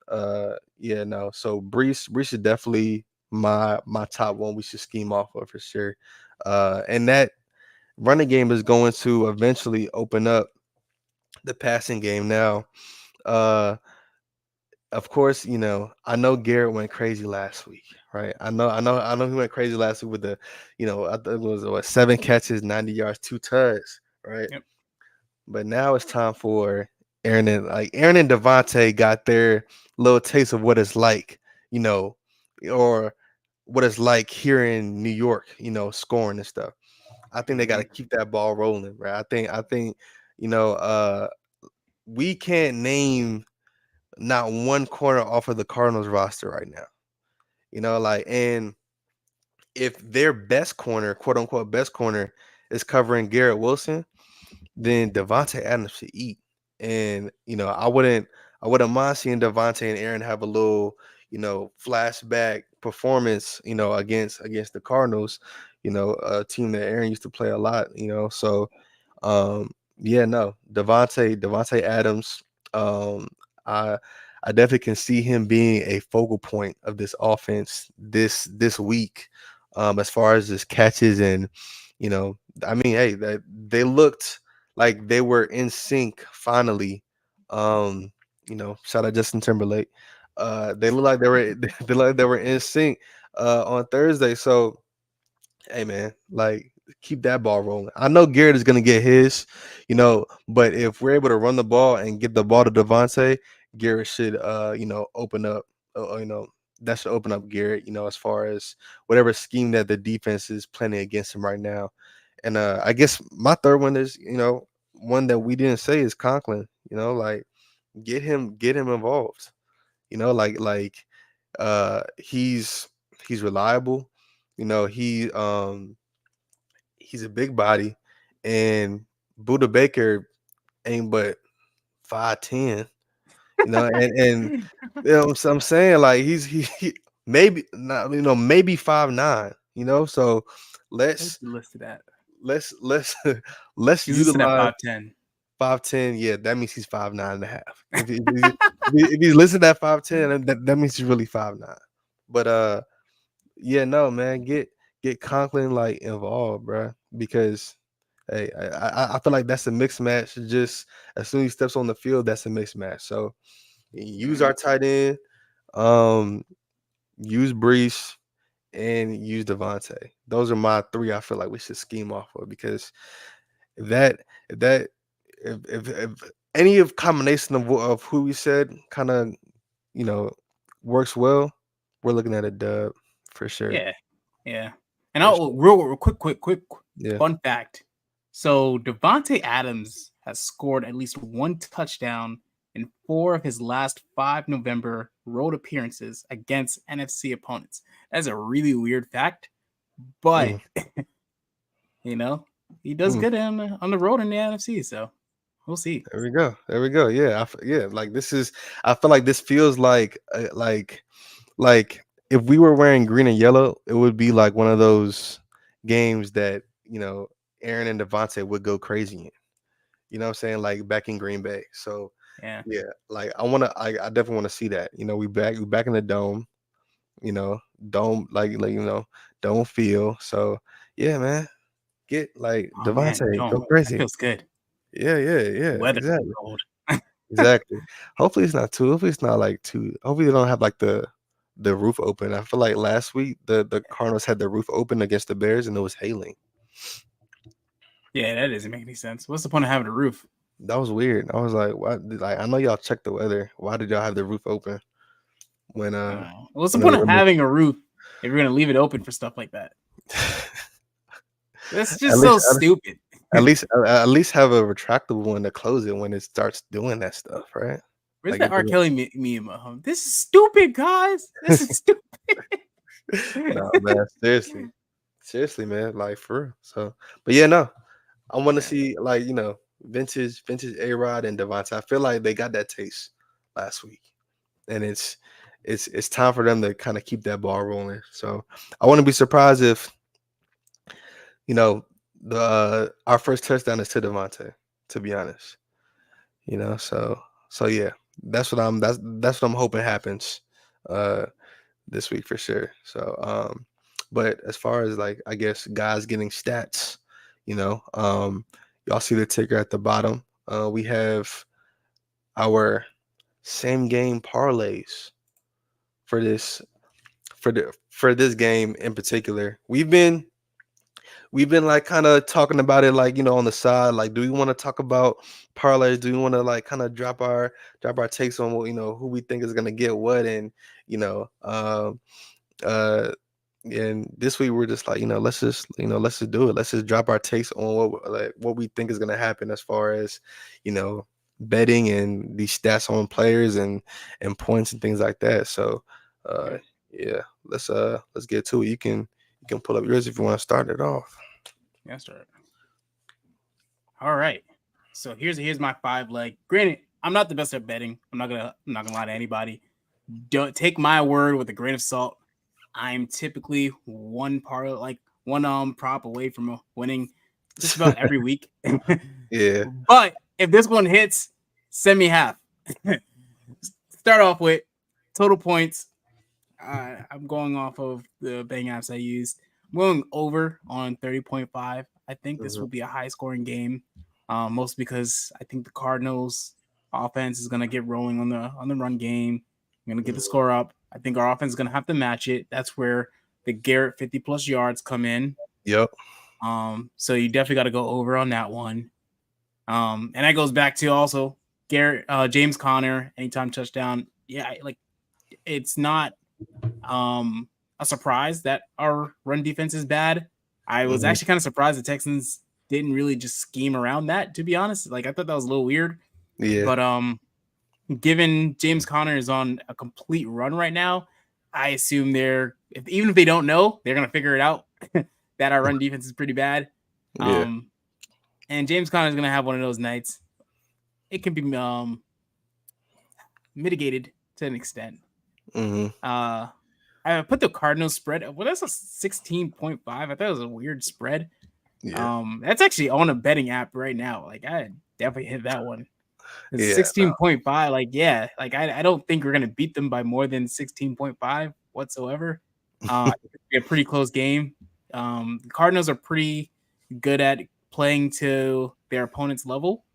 So Brees is definitely my top one we should scheme off of for sure. And that running game is going to eventually open up the passing game. Now, of course, I know Garrett went crazy last week, right? I know he went crazy last week with the, I think it was 7 catches, 90 yards, 2 tugs, right? Yep. But now it's time for Aaron and Devontae got their little taste of what it's like, you know, or what it's like here in New York, scoring and stuff. I think they got to keep that ball rolling, right? I think, you know, we can't name not one corner off of the Cardinals roster right now. And if their best corner, quote unquote best corner, is covering Garrett Wilson, then Devontae Adams should eat. And I wouldn't mind seeing Devontae and Aaron have a little, flashback performance, against the Cardinals, a team that Aaron used to play a lot, So yeah, no, Devontae Adams, I I definitely can see him being a focal point of this offense this week, as far as his catches and I mean, hey, that they looked like they were in sync finally. Shout out Justin Timberlake. They look like they were they look like they were in sync on Thursday. So hey man, like keep that ball rolling. I know Garrett is gonna get his, but if we're able to run the ball and get the ball to Devontae, Garrett should open up. That should open up Garrett, as far as whatever scheme that the defense is planning against him right now. And I guess my third one is, one that we didn't say is Conklin. Like get him involved. He's reliable. He's a big body, and Buda Baker ain't but 5'10", and I'm saying like he maybe not, maybe 5'9", so let's listed at. let's let's let's He's listed at utilize 5'10". 5'10", yeah, that means he's 5'9.5". If he's listed at 5'10", that means he's really 5'9". But yeah, no, man, get Conklin like involved, bro, because hey, I feel like that's a mixed match. Just as soon as he steps on the field, that's a mixed match. So use our tight end, use Brees, and use Devontae. Those are my three. I feel like we should scheme off of, because if that if that if any of combination of who we said kind of works well, we're looking at a dub for sure. Yeah. And I'll real quick Yeah. fun fact. So Devontae Adams has scored at least one touchdown in 4 of his last 5 November road appearances against NFC opponents. That's a really weird fact, but he does good on the road in the NFC. So we'll see. There we go. Yeah, like this is. I feel like this feels like if we were wearing green and yellow, it would be like one of those games that Aaron and Devontae would go crazy in. You know what I'm saying? Like back in Green Bay. So yeah, like I definitely want to see that. We back in the dome. Dome dome feel. So yeah, man, get like Devontae go crazy. That feels good. Yeah, Weather exactly. cold. Exactly. Hopefully it's not too. Hopefully it's not like too. Hopefully they don't have like the roof open. I feel like last week the Cardinals had the roof open against the Bears and it was hailing. Yeah, that doesn't make any sense. What's the point of having a roof? That was weird. I was like, what? Like I know y'all checked the weather. Why did y'all have the roof open? When what's the point of having a roof if you're gonna leave it open for stuff like that? That's just so stupid. At least have a retractable one to close it when it starts doing that stuff, right? Where's that R. Kelly meme? This is stupid, guys. This is stupid. No, man, seriously, man, like for real. So, but yeah, no, I want to see like vintage A-Rod and Devontae. I feel like they got that taste last week, and it's time for them to kind of keep that ball rolling. So I wouldn't be surprised if our first touchdown is to Devontae, to be honest. So yeah, that's what I'm hoping happens this week for sure. So but as far as like I guess guys getting stats, y'all see the ticker at the bottom. We have our same game parlays for this game in particular. We've been we've been like kind of talking about it, like, on the side. Like, do we want to talk about parlays? Do we want to like kind of drop our takes on what, who we think is gonna get what? And you know, uh, and this week we're just like, let's just do it. Let's just drop our takes on what we think is gonna happen as far as, betting and these stats on players and points and things like that. So, yeah, let's get to it. You can pull up yours if you want to start it off. Yeah, start. All right. So here's my 5 leg. Granted, I'm not the best at betting. I'm not gonna lie to anybody. Don't take my word with a grain of salt. I'm typically one prop away from winning just about every week. Yeah. But if this one hits, send me half. Start off with total points. I'm going off of the betting apps I used. I'm going over on 30.5. I think this will be a high scoring game, mostly because I think the Cardinals offense is going to get rolling on the run game. I'm going to get the score up. I think our offense is going to have to match it. That's where the Garrett 50 plus yards come in. Yep. So you definitely got to go over on that one. And that goes back to also James Conner, anytime touchdown. Yeah, like it's not a surprise that our run defense is bad. I was actually kind of surprised the Texans didn't really just scheme around that, to be honest. Like I thought that was a little weird. Yeah. But given James Conner is on a complete run right now, I assume even if they don't know, they're gonna figure it out that our run defense is pretty bad. Yeah. And James Conner is gonna have one of those nights. It can be mitigated to an extent. I put the Cardinals spread. Well, that's a 16.5. I thought it was a weird spread. Yeah. That's actually on a betting app right now. Like I definitely hit that one. It's Yeah, 16.5. Like, yeah, like I don't think we're gonna beat them by more than 16.5 whatsoever. It'll be a pretty close game. The Cardinals are pretty good at playing to their opponent's level.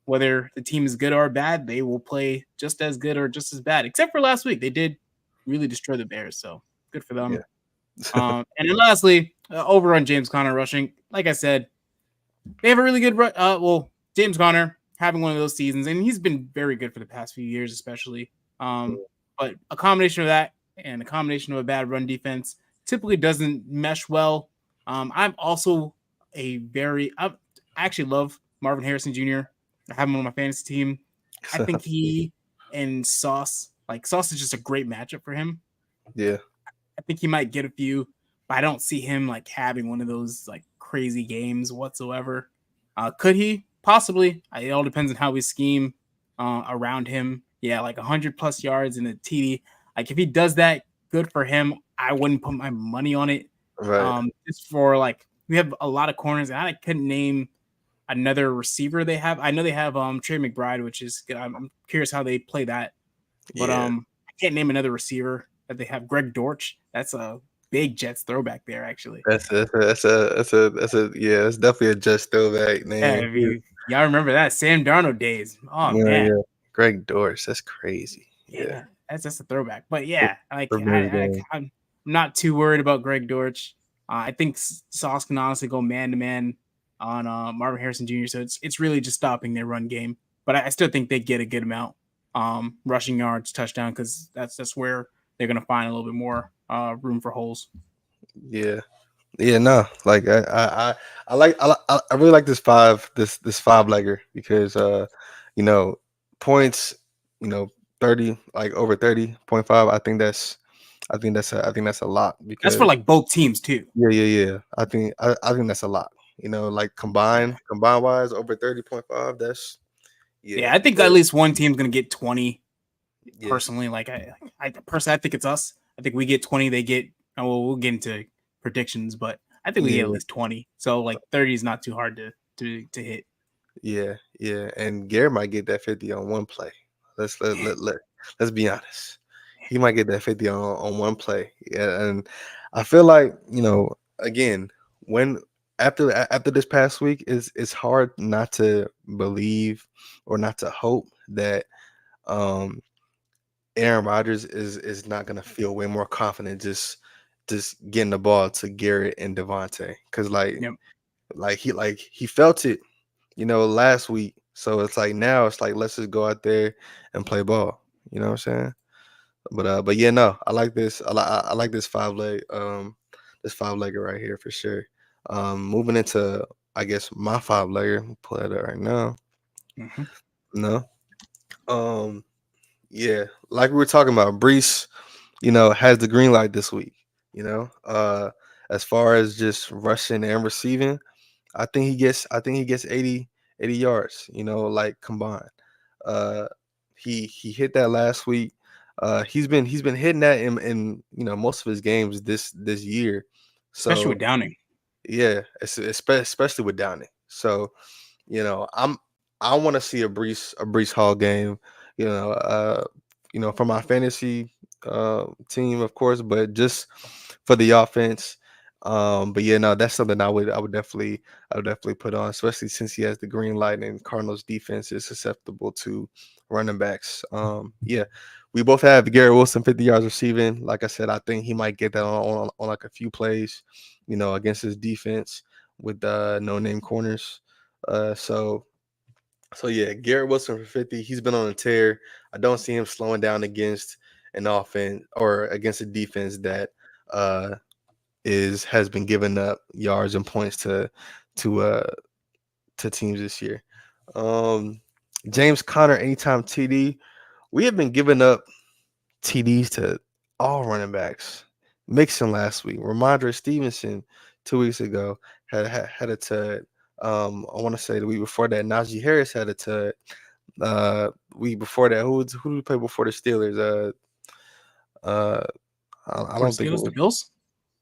Whether the team is good or bad, they will play just as good or just as bad. Except for last week, they did really destroy the Bears, so good for them. Yeah. And then lastly, over on James Conner rushing. Like I said, they have a really good James Conner having one of those seasons, and he's been very good for the past few years, especially. But a combination of that and a combination of a bad run defense typically doesn't mesh well. I'm also I actually love Marvin Harrison Jr. I have him on my fantasy team. I think he and Sauce is just a great matchup for him. Yeah. I think he might get a few, but I don't see him like having one of those like crazy games whatsoever. Could he? Possibly. It all depends on how we scheme around him. Yeah, like 100 plus yards in a TD. Like if he does that, good for him. I wouldn't put my money on it. Right. Just for like we have a lot of corners, and I couldn't name another receiver they have. I know they have Trey McBride, which is good. I'm curious how they play that. But I can't name another receiver that they have. Greg Dortch. That's a big Jets throwback there, actually. That's definitely a Jets throwback name. Yeah, y'all remember that Sam Darnold days. Oh man. Yeah. Greg Dortch. That's crazy. Yeah. That's just a throwback. But yeah, like I'm not too worried about Greg Dortch. I think Sauce can honestly go man to man on Marvin Harrison Jr. So it's really just stopping their run game. But I still think they get a good amount rushing yards, touchdown, because that's where they're gonna find a little bit more room for holes. Yeah. Yeah, no, like I really like this five legger because points, 30, like over 30.5. I think that's a lot because that's for like both teams too. Yeah. I think that's a lot. Like combined wise over 30.5. That's I think at least one team's gonna get 20. Personally, like I think it's us. I think we get 20. They get. We'll get into predictions, but I think we get at least 20. So like 30 is not too hard to hit. Yeah, and Garrett might get that 50 on one play. Let's be honest. He might get that 50 on one play. Yeah, and I feel like again when after this past week it's hard not to believe or not to hope that Aaron Rodgers is not gonna feel way more confident just just getting the ball to Garrett and Devontae, because Yep. he felt it, last week. So it's like now it's like let's just go out there and play ball. You know what I'm saying? But yeah, no, I like this. I like this this 5-legger right here for sure. Moving into, I guess, my 5-legger. Pull that up right now. Hmm. No. Yeah, like we were talking about, Brees, has the green light this week. As far as just rushing and receiving, I think he gets 80 yards, like combined. Uh he hit that last week. He's been hitting that in most of his games this year. Especially So with Downing. yeah, especially with Downing. So you know, I'm I want to see a Brees Hall game. You know, uh, for my fantasy team, of course, but just for the offense. But yeah, no, that's something I would definitely put on, especially since he has the green light and Cardinals defense is susceptible to running backs. Yeah, we both have Garrett Wilson 50 yards receiving. Like I said, I think he might get that on like a few plays, against his defense with no name corners. So yeah, Garrett Wilson for 50. He's been on a tear. I don't see him slowing down against an offense or against a defense that uh has been giving up yards and points to uh to teams this year. Um James Conner anytime TD. We have been giving up TDs to all running backs. Mixon last week, Ramondre Stevenson 2 weeks ago had a tud. I want to say the week before that, Najee Harris had a tud. Week before that, who did we play before the Steelers? Uh, I For the don't think it Steelers, the was Bills.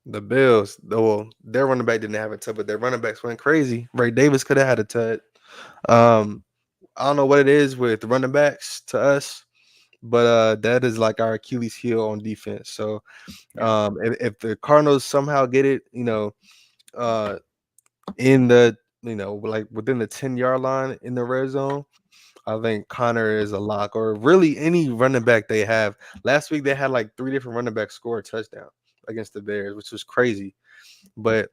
the Bills. Well, their running back didn't have a tud, but their running backs went crazy. Ray Davis could have had a tud. Um, I don't know what it is with running backs to us, but that is like our Achilles heel on defense. So if the Cardinals somehow get it, uh, in the like within the 10-yard line in the red zone, I think Connor is a lock, or really any running back they have. Last week they had like 3 different running backs score a touchdown against the Bears, which was crazy. But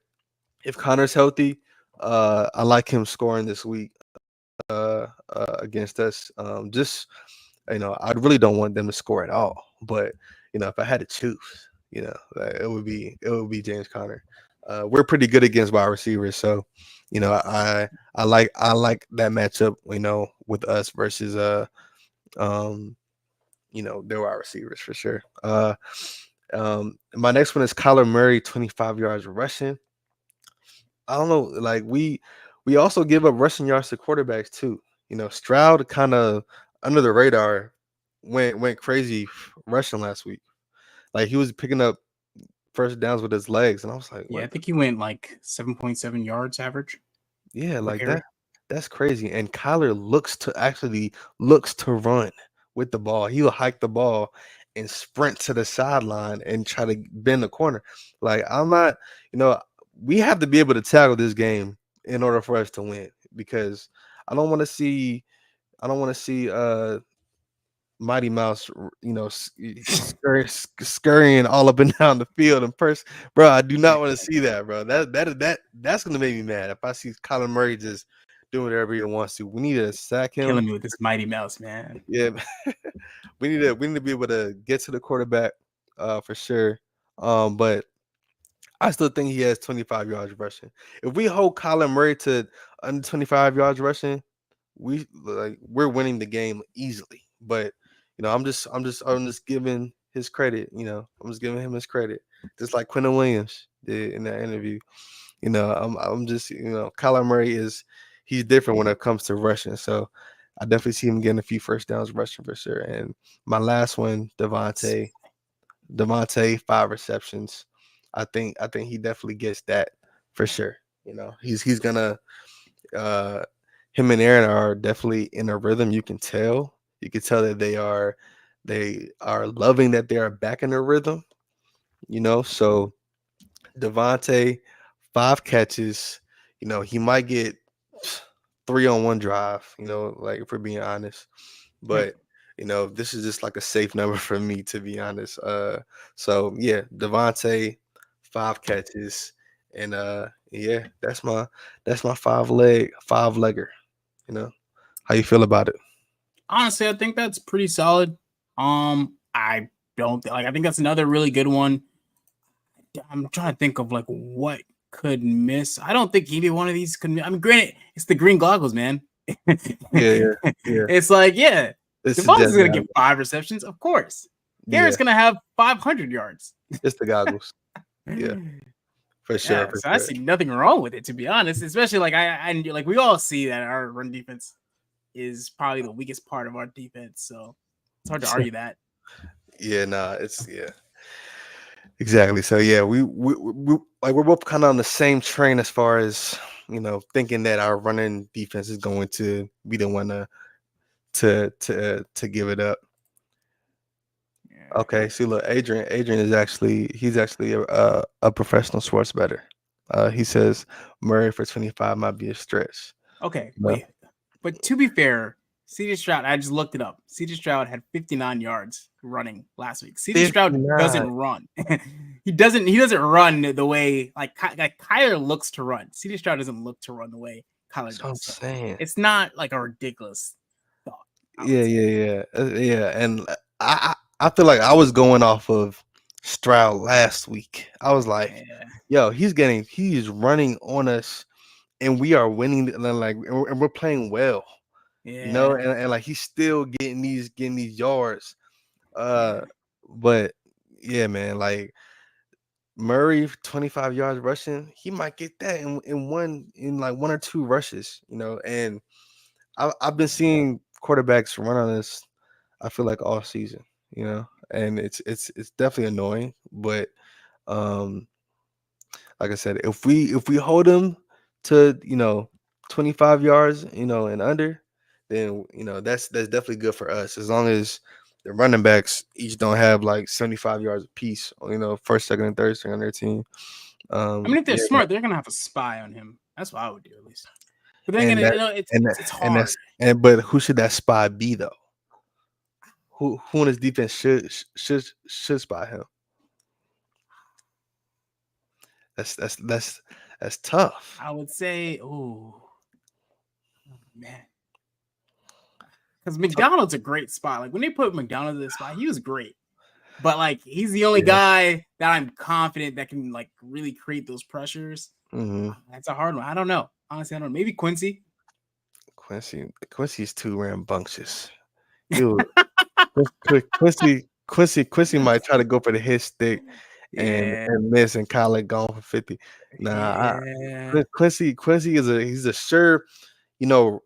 if Connor's healthy, I like him scoring this week against us. Just I really don't want them to score at all. But if I had to choose, like, it would be James Conner. We're pretty good against wide receivers, so I like that matchup. With us versus um their wide receivers for sure. My next one is Kyler Murray, 25 yards rushing. I don't know, like we also give up rushing yards to quarterbacks too. Stroud kind of under the radar went crazy rushing last week. Like he was picking up first downs with his legs, and I was like, Yeah, I what? think he went like 7.7 yards average Yeah, per like that. carry. That's crazy. And Kyler looks to run with the ball. He'll hike the ball and sprint to the sideline and try to bend the corner. Like I'm not, you know, we have to be able to tackle this game in order for us to win, because I don't want to see Mighty Mouse, scurrying all up and down the field in person, bro. I do not want to see that, bro. That's gonna make me mad if I see Colin Murray just doing whatever he wants to. We need to sack him. Killing me with this Mighty Mouse, man. Yeah, we need to be able to get to the quarterback, for sure. But I still think he has 25 yards rushing. If we hold Colin Murray to under 25 yards rushing, we're winning the game easily. But I'm just giving his credit. I'm just giving him his credit, just like Quentin Williams did in that interview. I'm just Kyler Murray he's different when it comes to rushing. So I definitely see him getting a few first downs rushing for sure. And my last one, Devontae, 5 receptions. I think he definitely gets that for sure. He's gonna him and Aaron are definitely in a rhythm. You can tell. You can tell that they are loving that they are back in a rhythm. So Devontae, 5 catches. He might get 3 on 1 drive. Like if we're being honest, Yep. but this is just like a safe number for me, to be honest. So yeah, Devontae, 5 catches, and yeah, that's my 5-legger. You know, how you feel about it? Honestly, I think that's pretty solid. I don't like. I think that's another really good one. I'm trying to think of like what could miss. I don't think either one of these could. I mean, granted, it's the green goggles, man. Yeah. It's like, yeah, It's Devontae's just gonna get 5 receptions, of course. Garrett's gonna have 500 yards. it's the goggles. Yeah, for sure. Yeah, so I see nothing wrong with it, to be honest. Especially like I like we all see that our run defense is probably the weakest part of our defense, so it's hard to argue that. Yeah, exactly. So yeah, we like we're both kind of on the same train as far as thinking that our running defense is going to be the one to give it up. Okay, see, look, Adrian is actually a professional sports bettor. He says Murray for 25 might be a stretch. Okay, No. wait, but to be fair, CJ Stroud, I just looked it up. CJ Stroud had 59 yards running last week. CJ Stroud doesn't run. He doesn't run the way like Kyler looks to run. CJ Stroud doesn't look to run the way Kyler does. I'm saying. It's not like a ridiculous thought. Yeah. And I feel like I was going off of Stroud last week. I was like, yo, he's running on us, and we are winning. And we're playing well. Yeah. And like he's still getting these yards. But yeah, man, like Murray 25 yards rushing, he might get that in one or two rushes, and I've been seeing quarterbacks run on this, I feel like all season, and it's definitely annoying, but like I said, if we hold him to 25 yards, and under, then that's definitely good for us, as long as the running backs each don't have like 75 yards apiece, first, second, and third string on their team. I mean, if they're smart, they're gonna have a spy on him. That's what I would do at least. But then it's hard. But who should that spy be though? Who in his defense should spy him? That's tough. I would say, oh man, because McDonald's a great spot. Like when they put McDonald's in the spot, he was great. But like he's the only guy that I'm confident that can like really create those pressures. That's a hard one. I don't know. Honestly, I don't know. Maybe Quincy. Quincy's too rambunctious. Quincy might try to go for the hit stick and miss, and Kyle gone for 50. Quincy he's a sure,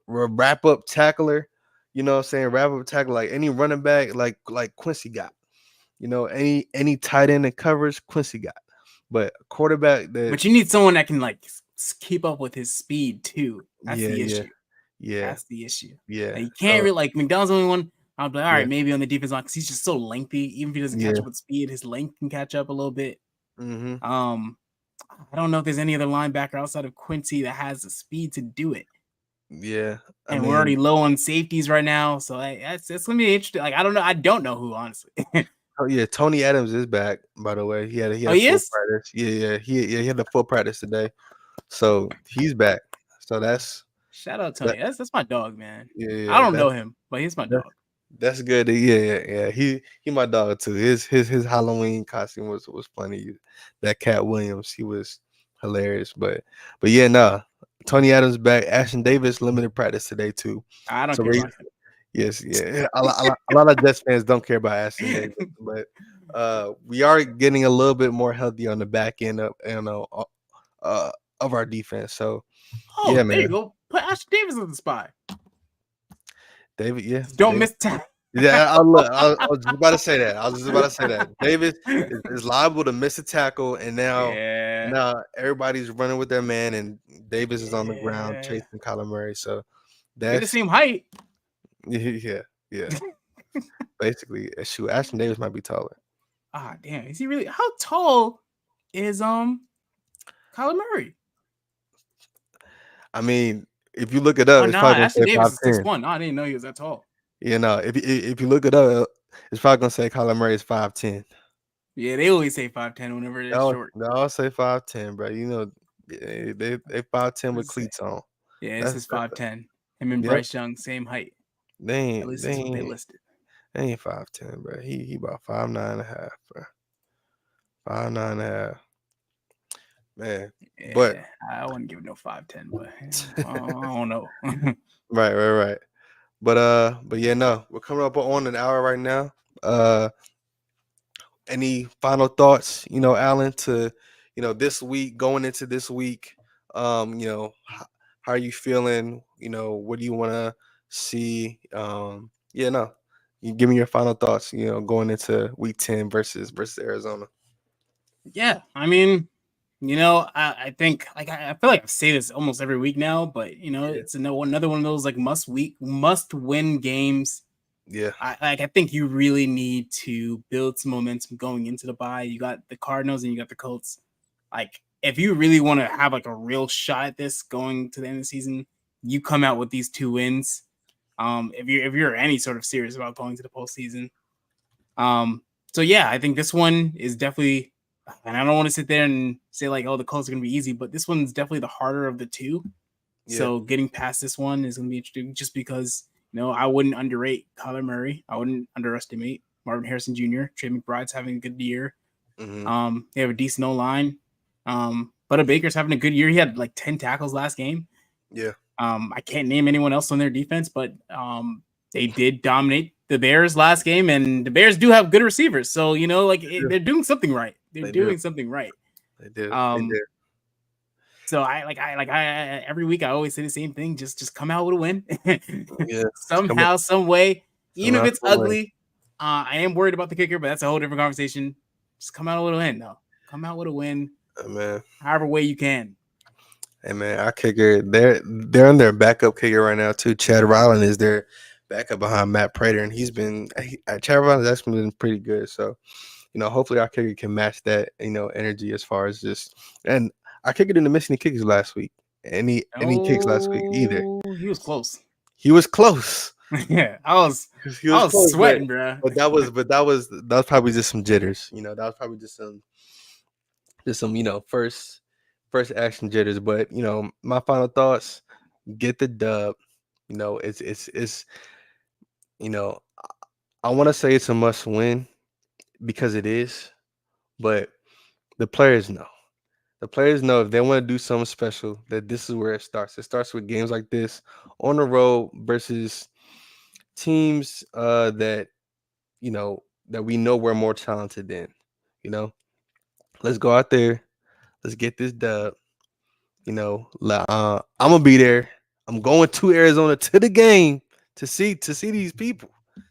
wrap up tackler. Wrap up tackler like any running back like Quincy got. Any tight end and coverage Quincy got. But quarterback but you need someone that can like keep up with his speed too. That's the issue. Yeah, that's the issue. Yeah, like, you can't really like McDonald's the only one. I'll be like, all right, maybe on the defense line because he's just so lengthy. Even if he doesn't catch up with speed, his length can catch up a little bit. I don't know if there's any other linebacker outside of Quincy that has the speed to do it. Yeah, we're already low on safeties right now, so it's gonna be interesting. Like I don't know who honestly. Oh yeah, Tony Adams is back. By the way, he had full practice. Yeah, he had a full practice today, so he's back. So that's shout out Tony. That's my dog, man. Yeah, I don't know him, but he's my dog. That's good. Yeah. He my dog too. His Halloween costume was funny. That Cat Williams, he was hilarious. But yeah, no. Tony Adams back. Ashton Davis limited practice today too. I don't care about him. Yes, yeah. A lot of Jets fans don't care about Ashton Davis, but we are getting a little bit more healthy on the back end of our defense. So yeah, man. There you go. Put Ashton Davis in the spot. David, yeah. Don't miss time. Yeah, I was just about to say that. Davis is liable to miss a tackle, and now everybody's running with their man, and Davis is on the ground chasing Kyler Murray. So they're the same height. Yeah. Basically, shoot, Ashton Davis might be taller. Ah, damn. Is he really? How tall is Kyler Murray? I mean, if you look it up, it's probably Ashton Davis is 6'1". I didn't know he was that tall. If you look it up, it's probably gonna say Kyler Murray is 5'10". Yeah, they always say 5'10" whenever they're short. They all say 5'10", bro. You know, they 5'10" with cleats on. Yeah, this is 5'10". Him and Yep. Bryce Young, same height. At least that's what they listed. They ain't 5'10", bro. He about 5'9.5", bro. 5'9.5". Man, Yeah, but I wouldn't give it no 5'10", but I don't know. right. But yeah, no, we're coming up on an hour right now. Any final thoughts, Alan, to this week, going into this week? How are you feeling? What do you want to see? Yeah, no, you give me your final thoughts. Going into week 10 versus Arizona. Yeah, I mean, I think I feel like I say this almost every week now, but it's another one of those like must win games. Yeah, I think you really need to build some momentum going into the bye. You got the Cardinals and you got the Colts. Like, if you really want to have like a real shot at this going to the end of the season, you come out with these 2 wins. If you're any sort of serious about going to the postseason. So yeah, I think this one is definitely, and I don't want to sit there and say like, oh, the Colts are gonna be easy, but this one's definitely the harder of the 2. Yeah. So getting past this one is gonna be interesting, just because I wouldn't underrate Kyler Murray. I wouldn't underestimate Marvin Harrison Jr. Trey McBride's having a good year. Mm-hmm. They have a decent O-line. But Baker's having a good year. He had like 10 tackles last game. Yeah. I can't name anyone else on their defense, but they did dominate the Bears last game, and the Bears do have good receivers. So, they're doing something right. They're doing something right. They do. So I every week I always say the same thing. Just come out with a win. Yeah. Somehow, some way, even if it's ugly. I am worried about the kicker, but that's a whole different conversation. Just come out with a win, though. Come out with a win. Man. However way you can. Hey man, our kicker, they're in their backup kicker right now too. Chad Ryland is their backup behind Matt Prater, and Chad Ryland's actually been pretty good. So, hopefully our kicker can match that, energy as far as and our kicker didn't miss any kicks last week. Any kicks last week either. He was close. He was close. Yeah, I was close, sweating, bro. But that was probably just some jitters. That was probably just some first action jitters. But my final thoughts: get the dub. It's I want to say it's a must win because it is, but the players know. The players know if they want to do something special, that this is where it starts. It starts with games like this on the road versus teams that that we know we're more talented than. Let's go out there. Let's get this dub. I'm gonna be there. I'm going to Arizona to the game to see these people,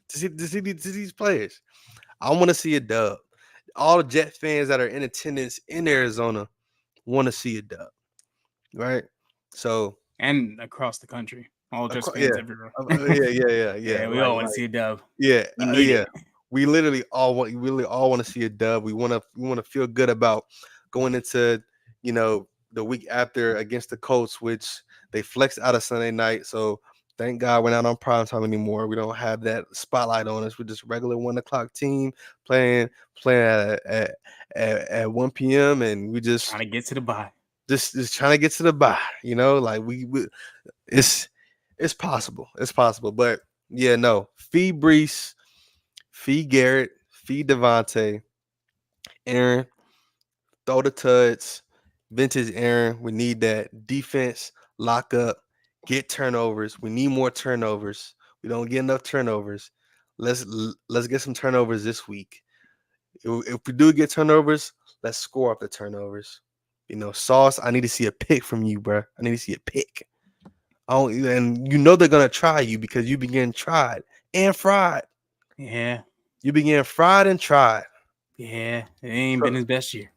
to see these players. I want to see a dub. All the Jet fans that are in attendance in Arizona want to see a dub, right? So and across the country, all Jets fans everywhere. Yeah. We all want to see a dub. Yeah, we need it. We literally all want to see a dub. We want to feel good about going into the week after against the Colts, which they flexed out of Sunday night. So thank God we're not on prime time anymore. We don't have that spotlight on us. We're just a regular 1 o'clock team playing at 1 p.m. and we just trying to get to the bye. Just trying to get to the bye. Like we it's possible. It's possible. But yeah, no. Feed Brees, feed Garrett, feed Devontae, Aaron, throw the tuds. Vintage Aaron, we need that defense, lock up, get turnovers. We need more turnovers. We don't get enough turnovers. Let's get some turnovers this week. If we do get turnovers, let's score off the turnovers. Sauce, I need to see a pick from you, bro. I need to see a pick. And they're gonna try you because you begin tried and fried. Yeah, you begin fried and tried. Yeah, it ain't been his best year.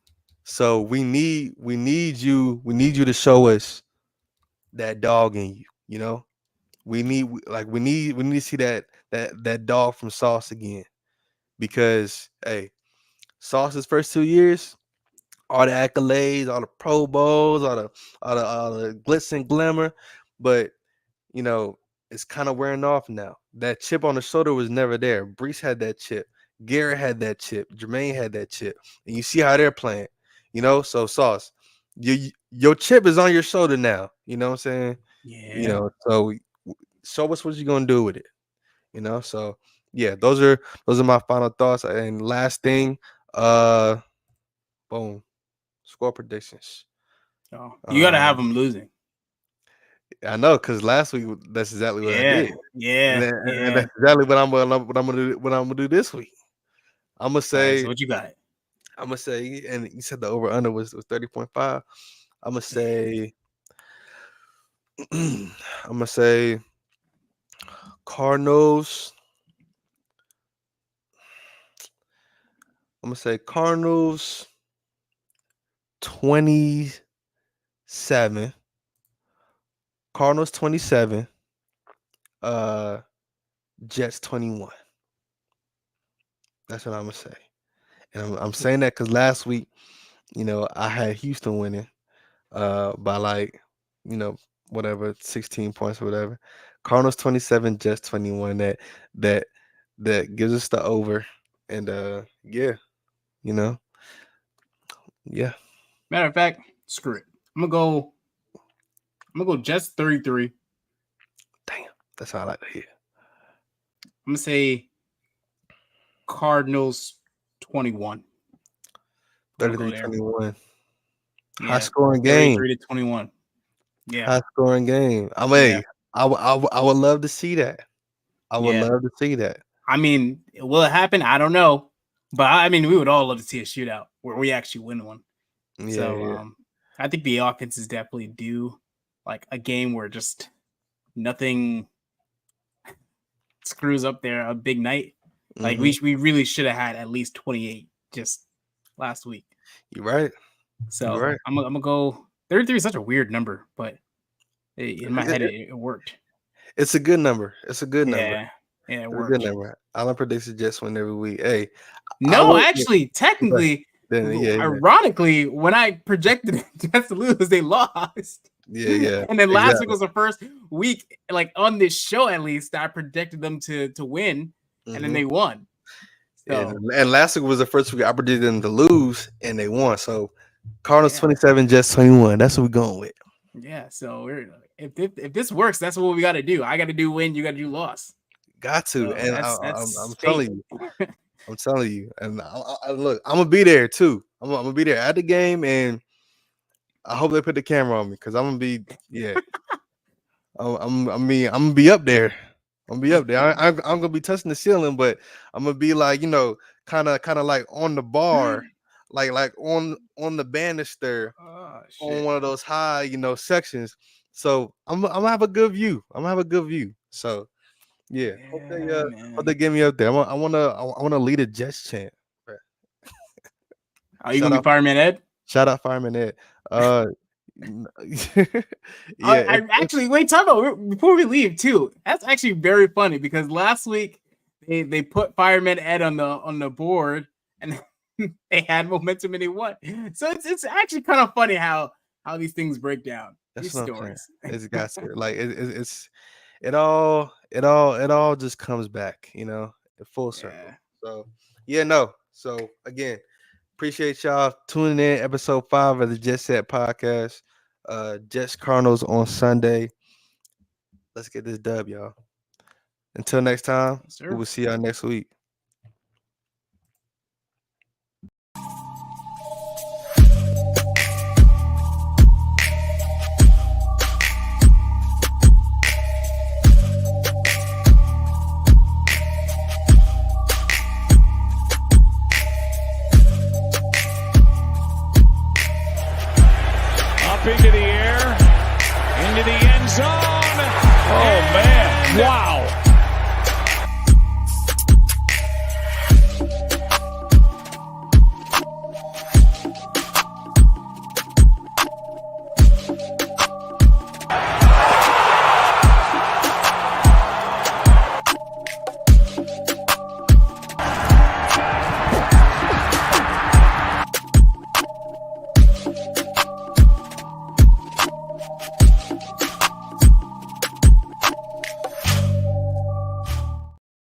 So we need you to show us that dog in you. We need to see that dog from Sauce again, because hey, Sauce's first 2 years, all the accolades, all the Pro Bowls, all the glitz and glamour, but it's kind of wearing off now. That chip on the shoulder was never there. Brees had that chip. Garrett had that chip. Jermaine had that chip. And you see how they're playing. So Sauce, your chip is on your shoulder now. You know what I'm saying? Yeah. So show us what you're gonna do with it. So yeah, those are my final thoughts. And last thing, boom, score predictions. Oh, you gotta have them losing. I know, because last week that's exactly what I did. Yeah, and that's exactly what I'm gonna do this week. I'm gonna say, right, so what you got? I'm gonna say, and you said the over under was 30.5. I'm gonna say, Cardinals. I'm gonna say Cardinals 27. Cardinals 27. Jets 21. That's what I'm gonna say. And I'm saying that because last week, I had Houston winning by like, whatever, 16 points or whatever. Cardinals 27, Jets 21. That gives us the over. And yeah. Yeah. Matter of fact, screw it. I'm gonna go Jets 33. Damn, that's all I like to hear. I'm gonna say Cardinals 21. 33-21. Yeah, High scoring game. 33-21. Yeah. High scoring game. I would love to see that. I would love to see that. I mean, will it happen? I don't know. But I mean, we would all love to see a shootout where we actually win one. Yeah, so I think the offense is definitely due like a game where just nothing screws up a big night. Like we really should have had at least 28 just last week. You're right. So You're right. I'm gonna go 33 is such a weird number, but in my head it worked. It's a good number. It's a good number. Yeah, it worked. Good number. Alan predicts the Jets win every week. Hey, no, actually, technically, ironically, when I projected Jets to lose, they lost. Yeah. And then last week was the first week, like on this show at least, I predicted them to win, and then they won. So. And last week was the first week I predicted them to lose, and they won. So Cardinals 27, Jets 21. That's what we're going with. Yeah. So if this works, that's what we got to do. I got to do win. You got to do loss. Got to. So and that's I'm telling you. I'm telling you. And I look, I'm gonna be there too. I'm gonna be there at the game, and I hope they put the camera on me because I'm gonna be I'm gonna be up there. I'm gonna be up there. I'm gonna be touching the ceiling, but I'm gonna be like, kind of like on the bar, like on the banister, on one of those high, sections. So I'm gonna have a good view. So yeah, hope they get me up there. I wanna lead a Jets chant. Are you gonna be Fireman Ed? Shout out Fireman Ed. I actually wait. Talk about before we leave too. That's actually very funny because last week they put Fireman Ed on the board and they had momentum and they won. So it's actually kind of funny how these things break down. That's these stories. It's got to like it all just comes back, full circle. So So again, appreciate y'all tuning in. Episode 5 of the JetSet podcast. Jets Cardinals on Sunday. Let's get this dub, y'all. Until next time, we will see y'all next week. Into the air, into the end zone. Oh, man. Wow.